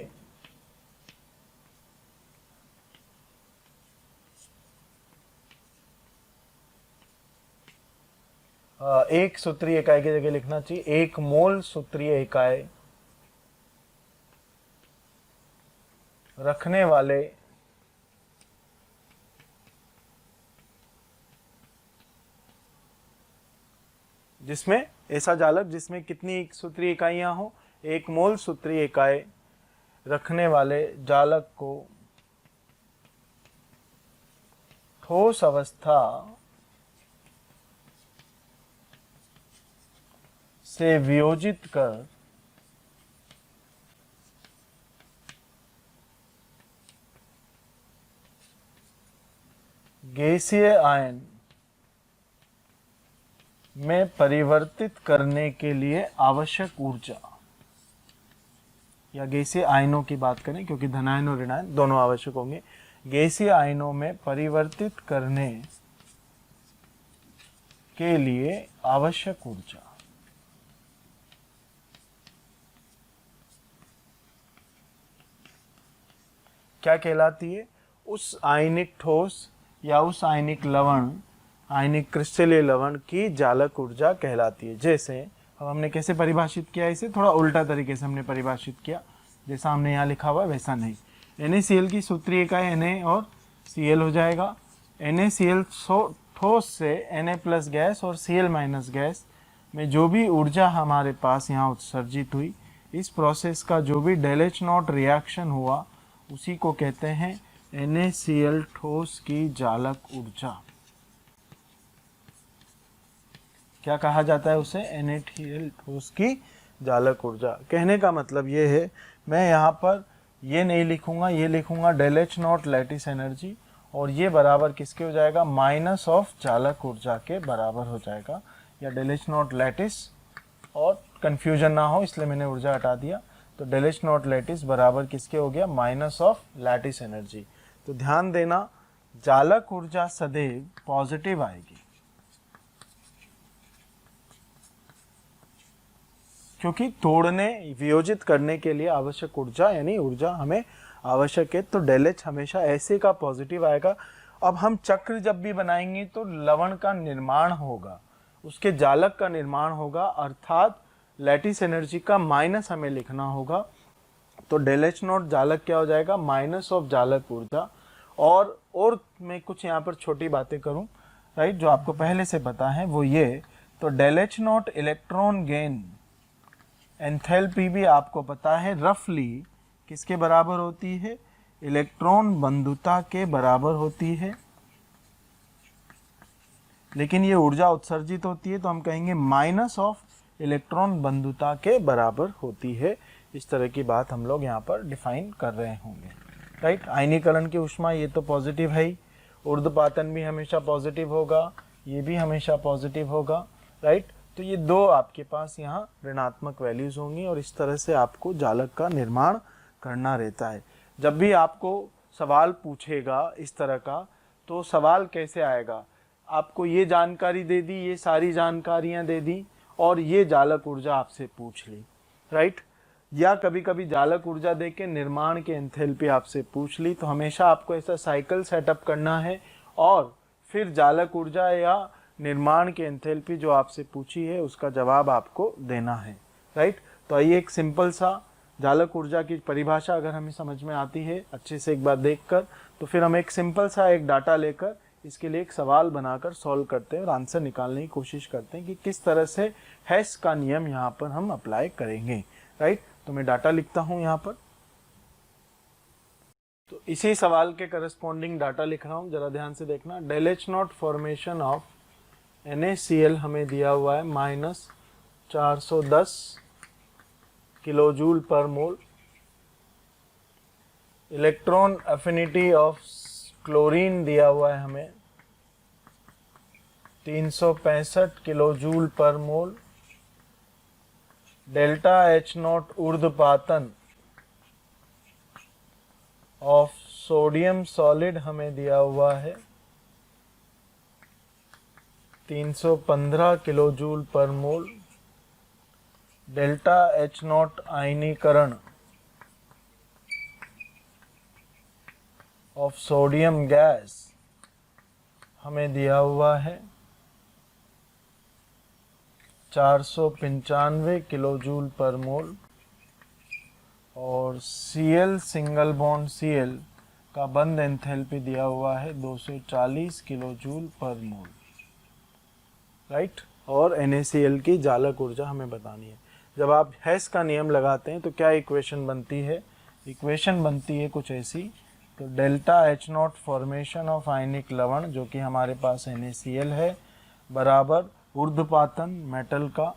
एक सूत्रीय इकाई की जगह लिखना चाहिए एक मोल सूत्रीय इकाई रखने वाले जिसमें ऐसा जालक जिसमें कितनी सूत्रीय इकाइयां हो? एक मोल सूत्रीय इकाई रखने वाले जालक को ठोस अवस्था से वियोजित कर गैसीय आयन में परिवर्तित करने के लिए आवश्यक ऊर्जा, या गैसीय आयनों की बात करें क्योंकि धनायन और ऋणायन दोनों आवश्यक होंगे, गैसीय आयनों में परिवर्तित करने के लिए आवश्यक ऊर्जा क्या कहलाती है? उस आयनिक ठोस या उस आयनिक लवण, आयनिक क्रिस्टलीय लवण की जालक ऊर्जा कहलाती है। जैसे अब हमने कैसे परिभाषित किया, इसे थोड़ा उल्टा तरीके से हमने परिभाषित किया, जैसा हमने यहाँ लिखा हुआ है वैसा नहीं। NaCl की सूत्रीय इकाई Na और Cl हो जाएगा। NaCl ठोस से Na प्लस गैस और Cl माइनस गैस में जो भी ऊर्जा हमारे पास यहाँ उत्सर्जित हुई, इस प्रोसेस का जो भी डेल H नॉट रिएक्शन हुआ उसी को कहते हैं NaCl ठोस की जालक ऊर्जा। क्या कहा जाता है उसे? NaCl ठोस की जालक ऊर्जा। कहने का मतलब ये है, मैं यहाँ पर ये नहीं लिखूंगा, ये लिखूंगा del H naught lattice energy, और ये बराबर किसके हो जाएगा? माइनस ऑफ जालक ऊर्जा के बराबर हो जाएगा, या डेल H नॉट लैटिस, और कंफ्यूजन ना हो इसलिए मैंने ऊर्जा हटा दिया। तो डेल H नॉट लैटिस बराबर किसके हो गया? Minus of lattice energy. तो ध्यान देना, जालक ऊर्जा सदैव पॉजिटिव आएगी। क्योंकि तोड़ने वियोजित करने के लिए आवश्यक ऊर्जा यानी ऊर्जा हमें आवश्यक है, तो डेल एच हमेशा ऐसे का पॉजिटिव आएगा। अब हम चक्र जब भी बनाएंगे तो लवण का निर्माण होगा, उसके जालक का निर्माण होगा, अर्थात लैटिस एनर्जी का माइनस हमें लिखना होगा। तो डेल एच नॉट जालक क्या हो जाएगा, माइनस ऑफ जालक ऊर्जा। और मैं कुछ यहाँ पर छोटी बातें करूँ, राइट, जो आपको पहले से पता है वो ये, तो del H naught electron gain enthalpy भी आपको पता है रफली किसके बराबर होती है, इलेक्ट्रॉन बंधुता के बराबर होती है। लेकिन ये ऊर्जा उत्सर्जित होती है तो हम कहेंगे माइनस ऑफ इलेक्ट्रॉन बंधुता के बराबर होती है। इस तरह की बात हम लोग यहाँ पर डिफाइन कर रहे होंगे, राइट। आयनीकरण की ऊष्मा ये तो पॉजिटिव है ही, ऊर्ध्वपातन भी हमेशा पॉजिटिव होगा, ये भी हमेशा पॉजिटिव होगा, राइट। तो ये दो आपके पास यहाँ ऋणात्मक वैल्यूज होंगी और इस तरह से आपको जालक का निर्माण करना रहता है। जब भी आपको सवाल पूछेगा इस तरह का, तो सवाल कैसे आएगा, आपको ये जानकारी दे दी, ये सारी जानकारियाँ दे दी और ये जालक ऊर्जा आपसे पूछ ली, राइट। या कभी कभी जालक ऊर्जा दे के निर्माण के एंथैल्पी आपसे पूछ ली, तो हमेशा आपको ऐसा साइकिल सेटअप करना है और फिर जालक ऊर्जा या निर्माण के एंथैल्पी जो आपसे पूछी है उसका जवाब आपको देना है, राइट। तो आइए एक सिंपल सा जालक ऊर्जा की परिभाषा अगर हमें समझ में आती है अच्छे से एक बार देखकर, तो फिर हम एक सिंपल सा एक डाटा लेकर इसके लिए एक सवाल बनाकर सॉल्व करते हैं और आंसर निकालने की कोशिश करते हैं कि किस तरह से हेस का नियम यहाँ पर हम अप्लाई करेंगे, राइट। तो मैं डाटा लिखता हूँ यहाँ पर, तो इसी सवाल के करस्पॉन्डिंग डाटा लिख रहा हूँ, जरा ध्यान से देखना। Del H naught formation of NaCl हमें दिया हुआ है -410 kilojoule per mole. Electron affinity of chlorine दिया हुआ है हमें 365 kilojoule per mole. Delta H naught ऊर्ध्वपातन ऑफ सोडियम सॉलिड हमें दिया हुआ है 315 kilojoule per mole. Delta H naught आयनीकरण ऑफ सोडियम गैस हमें दिया हुआ है 495 किलोजूल पर मोल। और Cl सिंगल बॉन्ड Cl का बंध एंथैल्पी दिया हुआ है 240 किलोजूल पर मोल, राइट। और NaCl की जालक ऊर्जा हमें बतानी है। जब आप हेस का नियम लगाते हैं तो क्या इक्वेशन बनती है, इक्वेशन बनती है कुछ ऐसी, तो delta H naught formation of ionic लवण जो कि हमारे पास NaCl है बराबर ऊर्ध्वपातन मेटल का,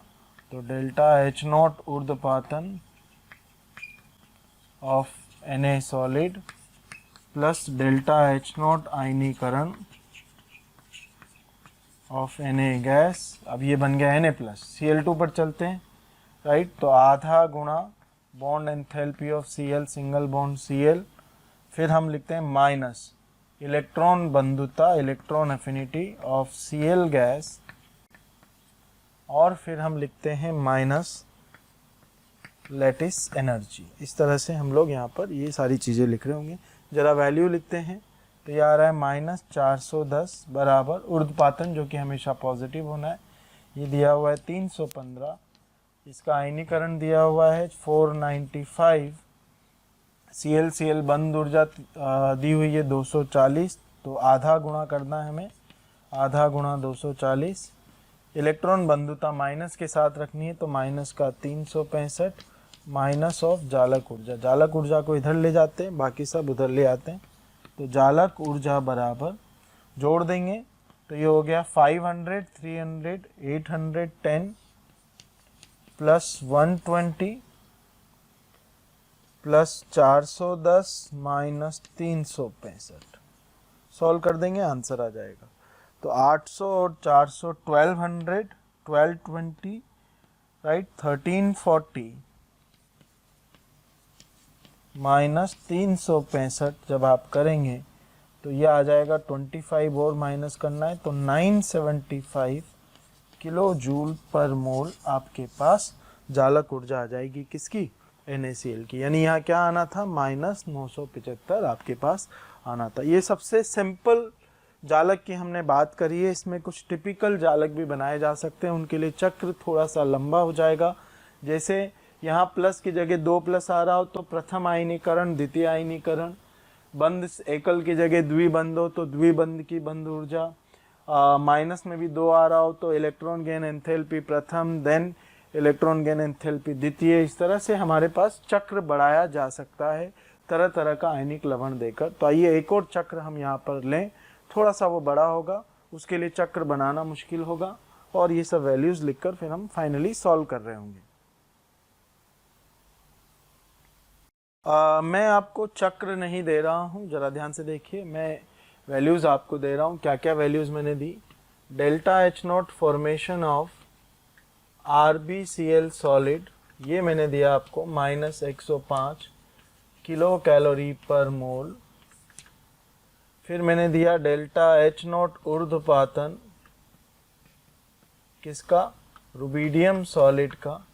तो डेल्टा एच नॉट ऊर्ध्वपातन of Na solid plus delta H naught आयनीकरण ऑफ Na गैस। अब ये बन गया Na प्लस। Cl2 पर चलते हैं, राइट। तो आधा गुणा bond enthalpy of Cl single bond Cl, फिर हम लिखते हैं माइनस इलेक्ट्रॉन बंधुता electron affinity of Cl gas, और फिर हम लिखते हैं माइनस लैटिस एनर्जी। इस तरह से हम लोग यहाँ पर ये सारी चीज़ें लिख रहे होंगे। ज़रा वैल्यू लिखते हैं, तो ये आ रहा है -410 बराबर ऊर्ध्वपातन जो कि हमेशा पॉजिटिव होना है, ये दिया हुआ है 315, इसका आयनीकरण दिया हुआ है 495, Cl बंद ऊर्जा दी हुई है 240, तो आधा गुणा करना है हमें, आधा गुणा 240। इलेक्ट्रॉन बंधुता माइनस के साथ रखनी है, तो माइनस का 365 माइनस ऑफ जालक ऊर्जा, जालक ऊर्जा को इधर ले जाते हैं, बाकी सब उधर ले आते हैं, तो जालक ऊर्जा बराबर जोड़ देंगे तो ये हो गया 500 300 810 प्लस 120 प्लस 410 माइनस 365। सॉल्व कर देंगे, आंसर आ जाएगा। तो 800 और 400 1200 1220, राइट, 1340 माइनस 365 जब आप करेंगे तो ये आ जाएगा 25 और माइनस करना है, तो 975 किलो जूल पर मोल आपके पास जालक ऊर्जा आ जाएगी किसकी, NaCl की। यानी यहाँ क्या आना था, -975 आपके पास आना था। ये सबसे सिंपल जालक की हमने बात करी है। इसमें कुछ टिपिकल जालक भी बनाए जा सकते हैं, उनके लिए चक्र थोड़ा सा लंबा हो जाएगा। जैसे यहाँ प्लस की जगह 2 प्लस आ रहा हो तो प्रथम आयनीकरण, द्वितीय आयनीकरण, बंध एकल की जगह द्विबंध हो तो द्विबंध की बंध ऊर्जा, माइनस में भी 2 आ रहा हो तो इलेक्ट्रॉन गेन एंथैल्पी प्रथम, देन इलेक्ट्रॉन गेन एंथैल्पी द्वितीय। इस तरह से हमारे पास चक्र बढ़ाया जा सकता है तरह तरह का आयनिक लवण देकर। तो आइए एक और चक्र हम यहाँ पर लें, थोड़ा सा वो बड़ा होगा, उसके लिए चक्र बनाना मुश्किल होगा, और ये सब वैल्यूज लिखकर फिर हम फाइनली सॉल्व कर रहे होंगे। मैं आपको चक्र नहीं दे रहा हूँ, जरा ध्यान से देखिए, मैं वैल्यूज आपको दे रहा हूँ। क्या क्या वैल्यूज मैंने दी, delta H0 formation of RbCl solid, ये मैंने दिया आपको -105 किलो कैलोरी पर मोल। फिर मैंने दिया डेल्टा H0 ऊर्ध्वपातन किसका, रुबिडियम सॉलिड का,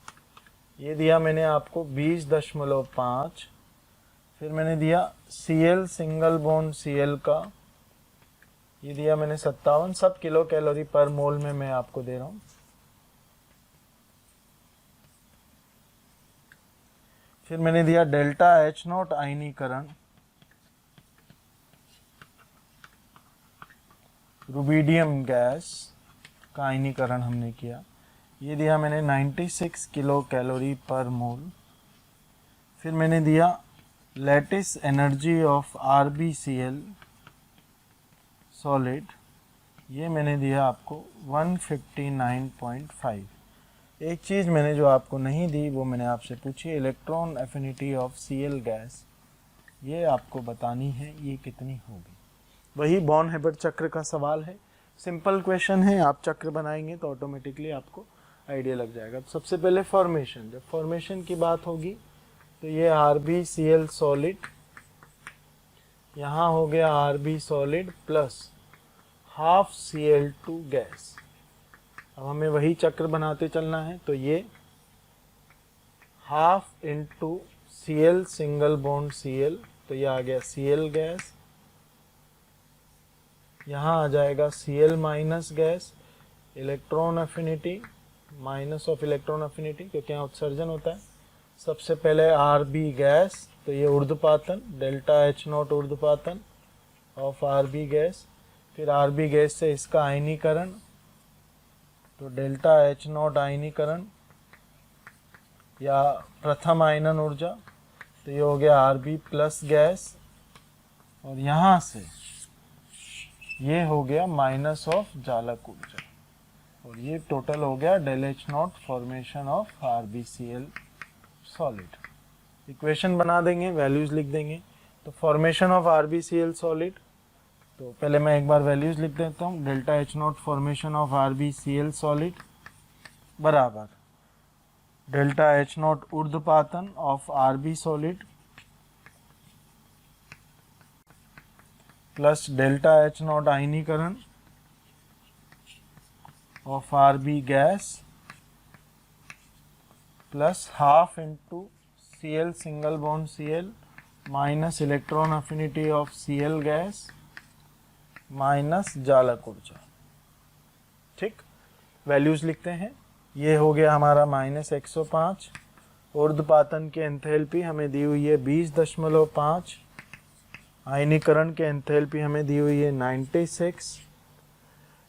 ये दिया मैंने आपको 20.5। फिर मैंने दिया Cl सिंगल बॉन्ड Cl का, ये दिया मैंने 57, सब किलो कैलोरी पर मोल में मैं आपको दे रहा हूँ। फिर मैंने दिया डेल्टा H0 आयनीकरण, रुबिडियम गैस का आयनीकरण हमने किया, ये दिया मैंने 96 किलो कैलोरी पर मोल। फिर मैंने दिया lattice energy of RbCl solid, ये मैंने दिया आपको 159.5। एक चीज़ मैंने जो आपको नहीं दी वो मैंने आपसे पूछी, electron affinity of Cl gas, ये आपको बतानी है, ये कितनी होगी। वही बॉर्न हेबर्ट चक्र का सवाल है, सिंपल क्वेश्चन है, आप चक्र बनाएंगे तो ऑटोमेटिकली आपको आइडिया लग जाएगा। तो सबसे पहले फॉर्मेशन, जब फॉर्मेशन की बात होगी तो ये RbCl सॉलिड, यहाँ हो गया Rb solid plus half Cl2 gas. अब हमें वही चक्र बनाते चलना है, तो ये half into Cl single bond Cl, तो ये आ गया Cl गैस, यहाँ आ जाएगा Cl minus gas, electron affinity, minus of electron affinity क्योंकि यहाँ उत्सर्जन होता है। सबसे पहले Rb गैस, तो ये ऊर्ध्वपातन, डेल्टा H0 ऊर्ध्वपातन ऑफ Rb गैस। फिर Rb गैस से इसका आयनीकरण, तो डेल्टा H0 आयनीकरण या प्रथम आयनन ऊर्जा, तो ये हो गया Rb प्लस गैस, और यहाँ से ये हो गया माइनस ऑफ जालक ऊर्जा, और ये टोटल हो गया del H0 formation of RbCl solid. Equation बना देंगे, वैल्यूज लिख देंगे। तो फॉर्मेशन ऑफ RbCl सॉलिड, तो पहले मैं एक बार वैल्यूज लिख देता हूँ। Delta H0 formation of RbCl solid बराबर डेल्टा H0 ऊर्ध्वपातन of Rb solid plus delta H0 आयनीकरण of Rb gas plus half into Cl single bond Cl minus electron affinity of Cl gas minus जालक ऊर्जा। ठीक, वैल्यूज लिखते हैं। ये हो गया हमारा -105, ऊर्ध्वपातन के एंथैल्पी हमें दी हुई है 20.5, आयनीकरण के एंथैल्पी हमें दी हुई है 96,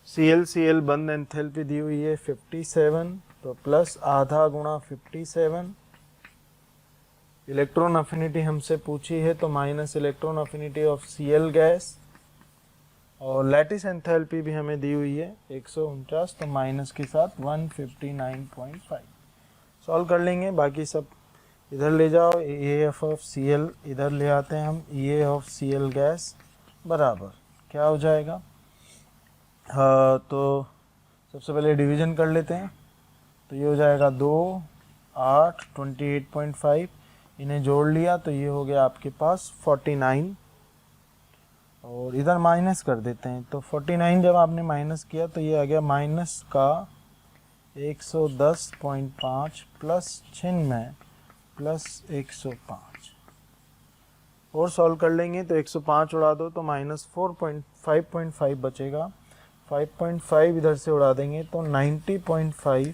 Cl बंद एंथैल्पी दी हुई है 57, तो प्लस आधा गुणा 57, इलेक्ट्रॉन अफिनिटी हमसे पूछी है तो minus electron affinity of Cl gas, और लैटिस एंथैल्पी भी हमें दी हुई है 149, तो माइनस के साथ 159.5। सॉल्व कर लेंगे, बाकी सब इधर ले जाओ, EAF ऑफ Cl इधर ले आते हैं हम, EA ऑफ Cl गैस बराबर क्या हो जाएगा। हाँ, तो सबसे पहले डिवीजन कर लेते हैं, तो ये हो जाएगा 2, 8, 28.5, इन्हें जोड़ लिया तो ये हो गया आपके पास 49, और इधर माइनस कर देते हैं। तो 49 जब आपने माइनस किया तो ये आ गया माइनस का 110.5 प्लस 96 प्लस 105 और सॉल्व कर लेंगे तो 105 उड़ा दो तो माइनस 5.5 बचेगा। 5.5 इधर से उड़ा देंगे तो 90.5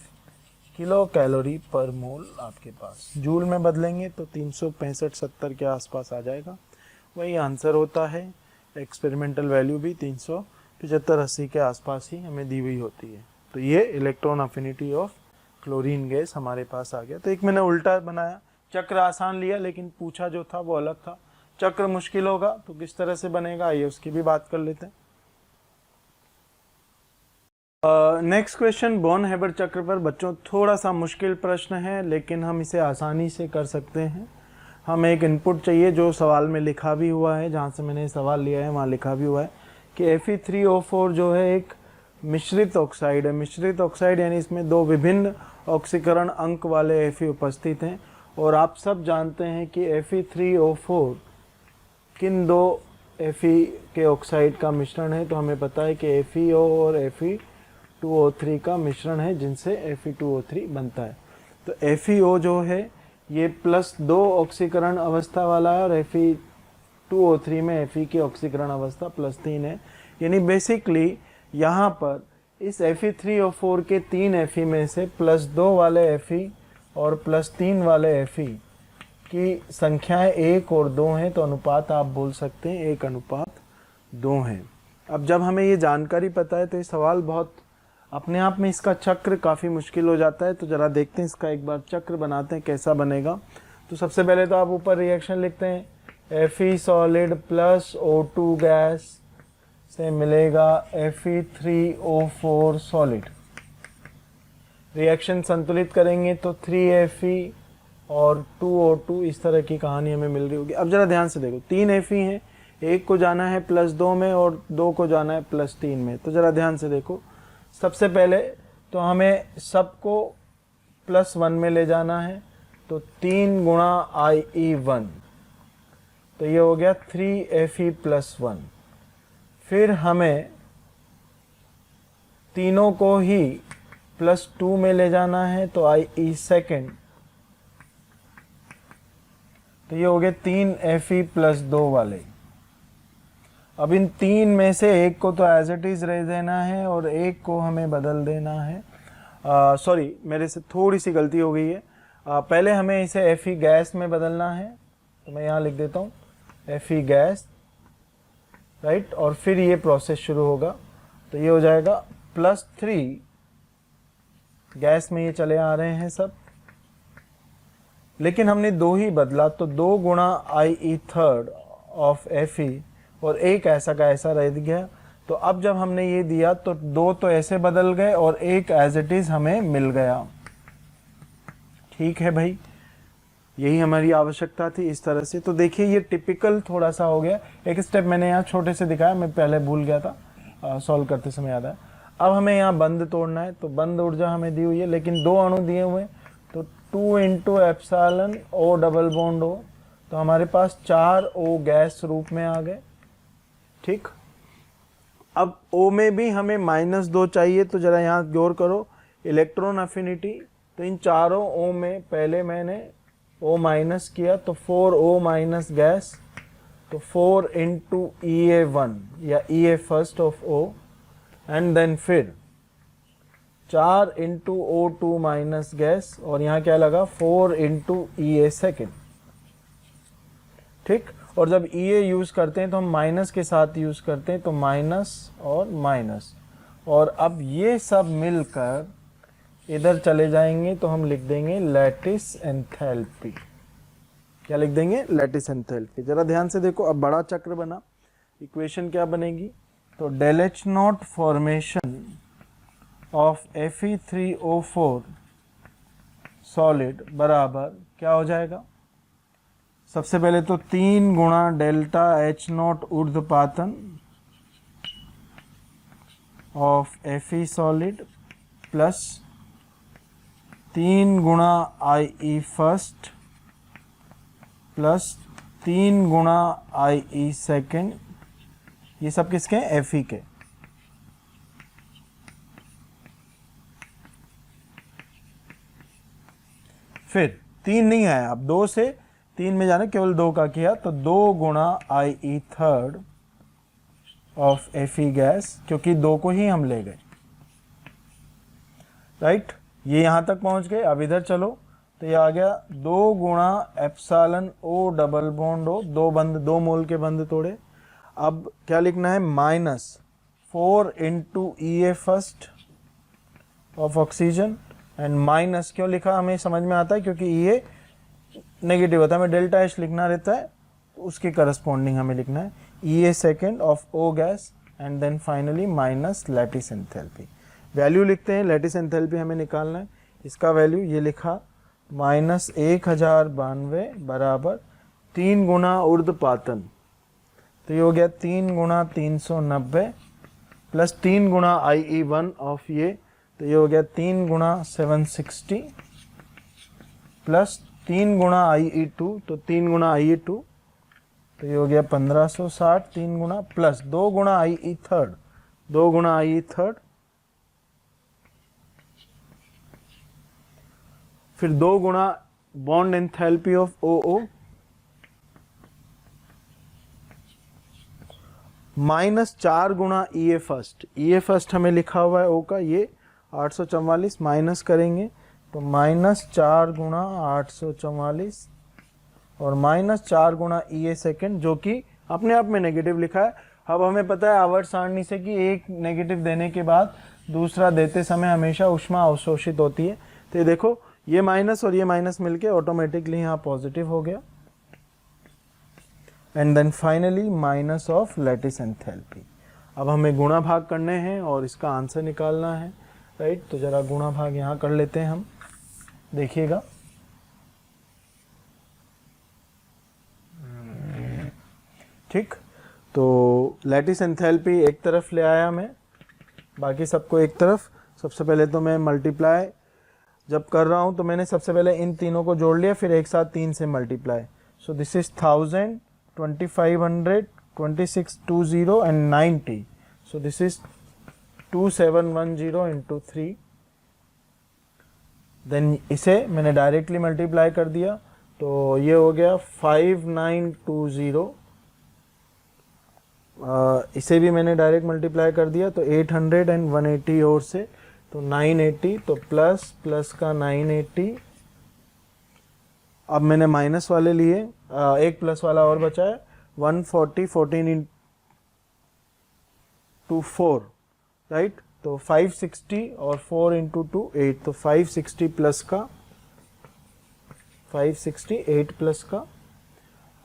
किलो कैलोरी पर मोल आपके पास। जूल में बदलेंगे तो 365-70 के आसपास आ जाएगा। वही आंसर होता है। एक्सपेरिमेंटल वैल्यू भी 375-80 के आसपास ही हमें दी हुई होती है। तो ये electron affinity of chlorine gas हमारे पास आ गया। तो एक मैंने उल्टा बनाया, चक्र आसान लिया लेकिन पूछा जो था वो अलग था। चक्र मुश्किल होगा तो किस तरह से बनेगा आइए उसकी भी बात कर लेते हैं। नेक्स्ट क्वेश्चन बॉन हेबर चक्र पर बच्चों थोड़ा सा मुश्किल प्रश्न है लेकिन हम इसे आसानी से कर सकते हैं। हमें एक इनपुट चाहिए जो सवाल में लिखा भी हुआ है, जहाँ से मैंने सवाल लिया है वहाँ लिखा भी हुआ है कि Fe3O4 जो है एक मिश्रित ऑक्साइड है। मिश्रित ऑक्साइड यानी इसमें दो विभिन्न ऑक्सीकरण अंक वाले Fe उपस्थित हैं और आप सब जानते हैं कि Fe3O4 किन दो Fe के ऑक्साइड का मिश्रण है। तो हमें पता है कि FeO और Fe2O3 का मिश्रण है जिनसे Fe2O3 बनता है। तो FeO जो है ये +2 ऑक्सीकरण अवस्था वाला है और Fe2O3 में Fe की ऑक्सीकरण अवस्था +3 है। यानी बेसिकली यहाँ पर इस Fe3O4 के 3 Fe में से +2 वाले Fe और +3 वाले Fe की संख्याएं 1 और 2 हैं। तो अनुपात आप बोल सकते हैं 1:2 है। अब जब हमें ये जानकारी पता है तो ये सवाल बहुत अपने आप में इसका चक्र काफ़ी मुश्किल हो जाता है। तो ज़रा देखते हैं इसका एक बार चक्र बनाते हैं कैसा बनेगा। तो सबसे पहले तो आप ऊपर रिएक्शन लिखते हैं Fe solid plus O2 gas से मिलेगा Fe3O4 सॉलिड। रिएक्शन संतुलित करेंगे तो 3Fe और 2O2 इस तरह की कहानी हमें मिल रही होगी। अब ज़रा ध्यान से देखो 3 Fe हैं, एक को जाना है +2 में और 2 को जाना है +3 में। तो ज़रा ध्यान से देखो, सबसे पहले तो हमें सबको +1 में ले जाना है तो 3 गुणा IE1 तो ये हो गया 3Fe + 1। फिर हमें तीनों को ही +2 में ले जाना है तो IE सेकेंड तो ये हो गए 3Fe + 2 वाले। अब इन 3 में से एक को तो एज इट इज़ रह देना है और एक को हमें बदल देना है। सॉरी मेरे से थोड़ी सी गलती हो गई है। पहले हमें इसे Fe गैस में बदलना है तो मैं यहाँ लिख देता हूँ Fe गैस, राइट। और फिर ये प्रोसेस शुरू होगा तो ये हो जाएगा +3 गैस में ये चले आ रहे हैं सब, लेकिन हमने 2 ही बदला तो 2 गुणा IE3 ऑफ Fe और एक ऐसा का ऐसा रह गया। तो अब जब हमने ये दिया तो 2 तो ऐसे बदल गए और एक एज इट इज़ हमें मिल गया। ठीक है भाई, यही हमारी आवश्यकता थी इस तरह से। तो देखिए ये टिपिकल थोड़ा सा हो गया। एक स्टेप मैंने यहाँ छोटे से दिखाया, मैं पहले भूल गया था, सॉल्व करते समय याद आया। अब हमें यहाँ बंद तोड़ना है तो बंद ऊर्जा हमें दी हुई है लेकिन 2 अणु दिए हुए हैं तो 2 × epsilon O double bond O तो हमारे पास 4 O गैस रूप में आ गए। ठीक, अब O में भी हमें -2 चाहिए तो ज़रा यहाँ गौर करो इलेक्ट्रॉन अफिनिटी। तो इन चारों O में पहले मैंने O- किया तो 4O- गैस तो 4 × EA1 या EA first of O and then फिर 4 × O2- गैस और यहाँ क्या लगा 4 × EA सेकेंड। ठीक, और जब EA यूज़ करते हैं तो हम माइनस के साथ यूज़ करते हैं तो माइनस और माइनस, और अब ये सब मिलकर इधर चले जाएंगे तो हम लिख देंगे लैटिस एंथैल्पी। क्या लिख देंगे? Lattice enthalpy. ज़रा ध्यान से देखो, अब बड़ा चक्र बना। इक्वेशन क्या बनेगी? तो del H naught formation of Fe3O4 solid बराबर क्या हो जाएगा? सबसे पहले तो 3 गुणा डेल्टा H नॉट ऊर्ध्वपातन ऑफ Fe सॉलिड प्लस 3 गुणा IE फर्स्ट प्लस 3 गुणा IE सेकेंड। ये सब किसके हैं? Fe के। फिर 3 नहीं आया, अब 2 से 3 में जाना, केवल 2 का किया, तो 2 गुणा IE third of Fe gas, क्योंकि 2 को ही हम ले गए, राइट। ये यहाँ तक पहुँच गए। अब इधर चलो, तो ये आ गया 2 गुणा epsilon O double bond O, 2 बंद, 2 मोल के बंद तोड़े। अब क्या लिखना है, -4 into EA first of oxygen, and minus क्यों लिखा हमें समझ में आता है, क्योंकि EA नेगेटिव होता है, हमें डेल्टा H लिखना रहता है, तो उसके करस्पॉन्डिंग हमें लिखना है EA second of O gas, and then finally minus lattice enthalpy. Value लिखते हैं, लैटिस एंथैल्पी हमें निकालना है, इसका वैल्यू ये लिखा -1092 बराबर 3 गुना ऊर्ध्वपातन, तो ये हो गया 3 गुणा 390 प्लस 3 गुणा IE1 ऑफ ये, तो ये हो गया 3 गुणा 760 प्लस 3 गुणा IE2, तो 3 गुणा IE2, तो ये हो गया 1560, 3 गुणा प्लस 2 गुणा IE थर्ड, 2 गुणा IE थर्ड, फिर 2 गुणा bond enthalpy of OO minus 4 गुणा EA फर्स्ट, EA फर्स्ट हमें लिखा हुआ है O का, ये 844 माइनस करेंगे तो -4 गुणा 844 और -4 गुणा EA सेकेंड, जो कि अपने आप में नेगेटिव लिखा है। अब हमें पता है आवर्त सारणी से कि एक नेगेटिव देने के बाद दूसरा देते समय हमेशा ऊष्मा अवशोषित होती है। तो ये देखो, ये माइनस और ये माइनस मिलके ऑटोमेटिकली यहाँ पॉजिटिव हो गया, and then finally minus of lattice enthalpy. अब हमें गुणा भाग करने हैं और इसका आंसर निकालना है, राइट। तो जरा गुणा भाग यहाँ कर लेते हैं हम, देखिएगा। ठीक, तो लैटिस एंथैल्पी एक तरफ ले आया मैं, बाकी सबको एक तरफ। सबसे पहले तो मैं मल्टीप्लाई जब कर रहा हूँ तो मैंने सबसे पहले इन तीनों को जोड़ लिया, फिर एक साथ 3 से multiply. So this is 1000, 2500, 2620 and 90। So this is 2710 into 3। Then इसे मैंने डायरेक्टली मल्टीप्लाई कर दिया, तो ये हो गया 5920। इसे भी मैंने डायरेक्ट मल्टीप्लाई कर दिया, तो 800 एंड 180 और से, तो 980, तो प्लस प्लस का 980। अब मैंने माइनस वाले लिए, एक प्लस वाला और बचा है, 140, 14 इंटू 4, राइट। तो 560 और 4 इंटू 2 8, तो 560 प्लस का 568 प्लस का।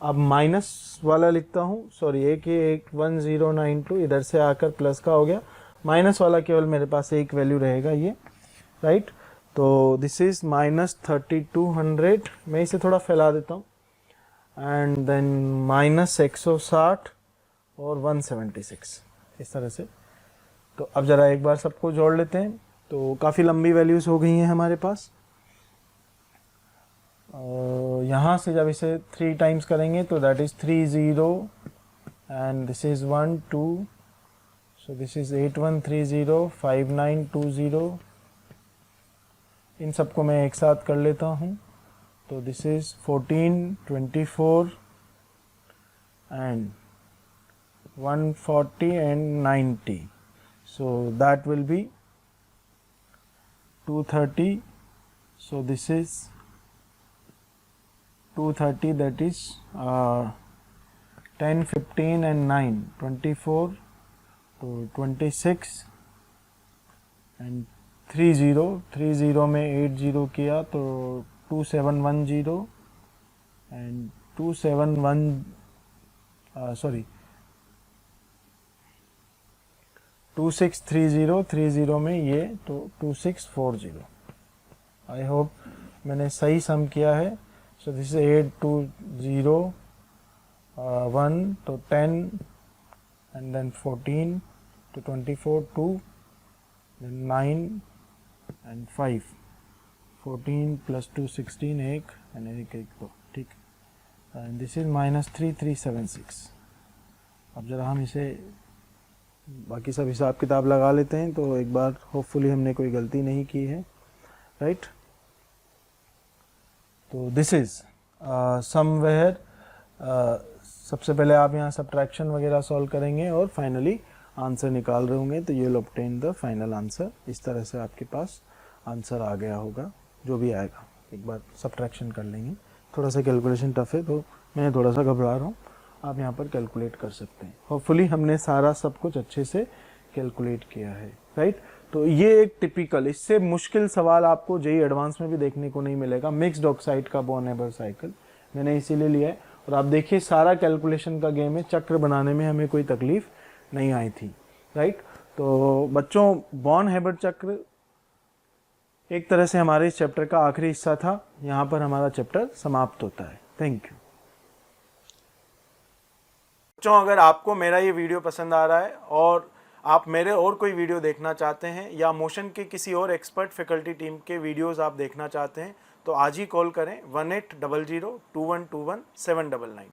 अब माइनस वाला लिखता हूँ, सॉरी, एक 1092 इधर से आकर प्लस का हो गया, माइनस वाला केवल मेरे पास एक वैल्यू रहेगा ये, राइट। तो दिस इज -3200, मैं इसे थोड़ा फैला देता हूँ, एंड देन -160 और 176, इस तरह से। तो अब ज़रा एक बार सबको जोड़ लेते हैं, तो काफ़ी लंबी वैल्यूज़ हो गई हैं हमारे पास। यहाँ से जब इसे 3 टाइम्स करेंगे तो that is 30 and this is 1 2, so this is 8130 5920। इन सबको मैं एक साथ कर लेता हूँ, तो this is 14 24 and 140 and 90, so that will be 230. So this is 230, that is 10 15 and 9 24 to 26 and 30 में 80 किया तो 2710 and 2630 में ये तो 2640। आई होप मैंने सही सम किया है। सो दिस इज 820 1 तो 10 and then 14 to 24 2 then 9 and 5 14 plus 2 16 एक and एक 2, ठीक। And this is -3376। अब जरा हम इसे बाकी सब हिसाब किताब लगा लेते हैं, तो एक बार होपफुली हमने कोई गलती नहीं की है, राइट। तो दिस इज़ समवेयर, सबसे पहले आप यहाँ सब्ट्रैक्शन वगैरह सॉल्व करेंगे और फाइनली आंसर निकाल रहे होंगे, तो you will obtain the final answer. इस तरह से आपके पास आंसर आ गया होगा, जो भी आएगा। एक बार सब्ट्रैक्शन कर लेंगे, थोड़ा सा कैलकुलेशन टफ है तो मैं थोड़ा सा घबरा रहा हूँ, आप यहाँ पर कैलकुलेट कर सकते हैं। होपफुली हमने सारा सब कुछ अच्छे से कैलकुलेट किया है, राइट। तो ये एक टिपिकल, इससे मुश्किल सवाल आपको जेईई एडवांस में भी देखने को नहीं मिलेगा। मिक्स्ड ऑक्साइड का बॉर्न हेबर साइकिल मैंने इसीलिए लिया है। और आप देखिए सारा कैलकुलेशन का गेम है, चक्र बनाने में हमें कोई तकलीफ नहीं आई थी, राइट। तो बच्चों, बॉर्न हेबर चक्र एक तरह से हमारे इस चैप्टर का आखिरी हिस्सा था। यहाँ पर हमारा चैप्टर समाप्त होता है। थैंक यू बच्चों। अगर आपको मेरा ये वीडियो पसंद आ रहा है और आप मेरे और कोई वीडियो देखना चाहते हैं या मोशन के किसी और एक्सपर्ट फैकल्टी टीम के वीडियोस आप देखना चाहते हैं, तो आज ही कॉल करें 1800 2121 799।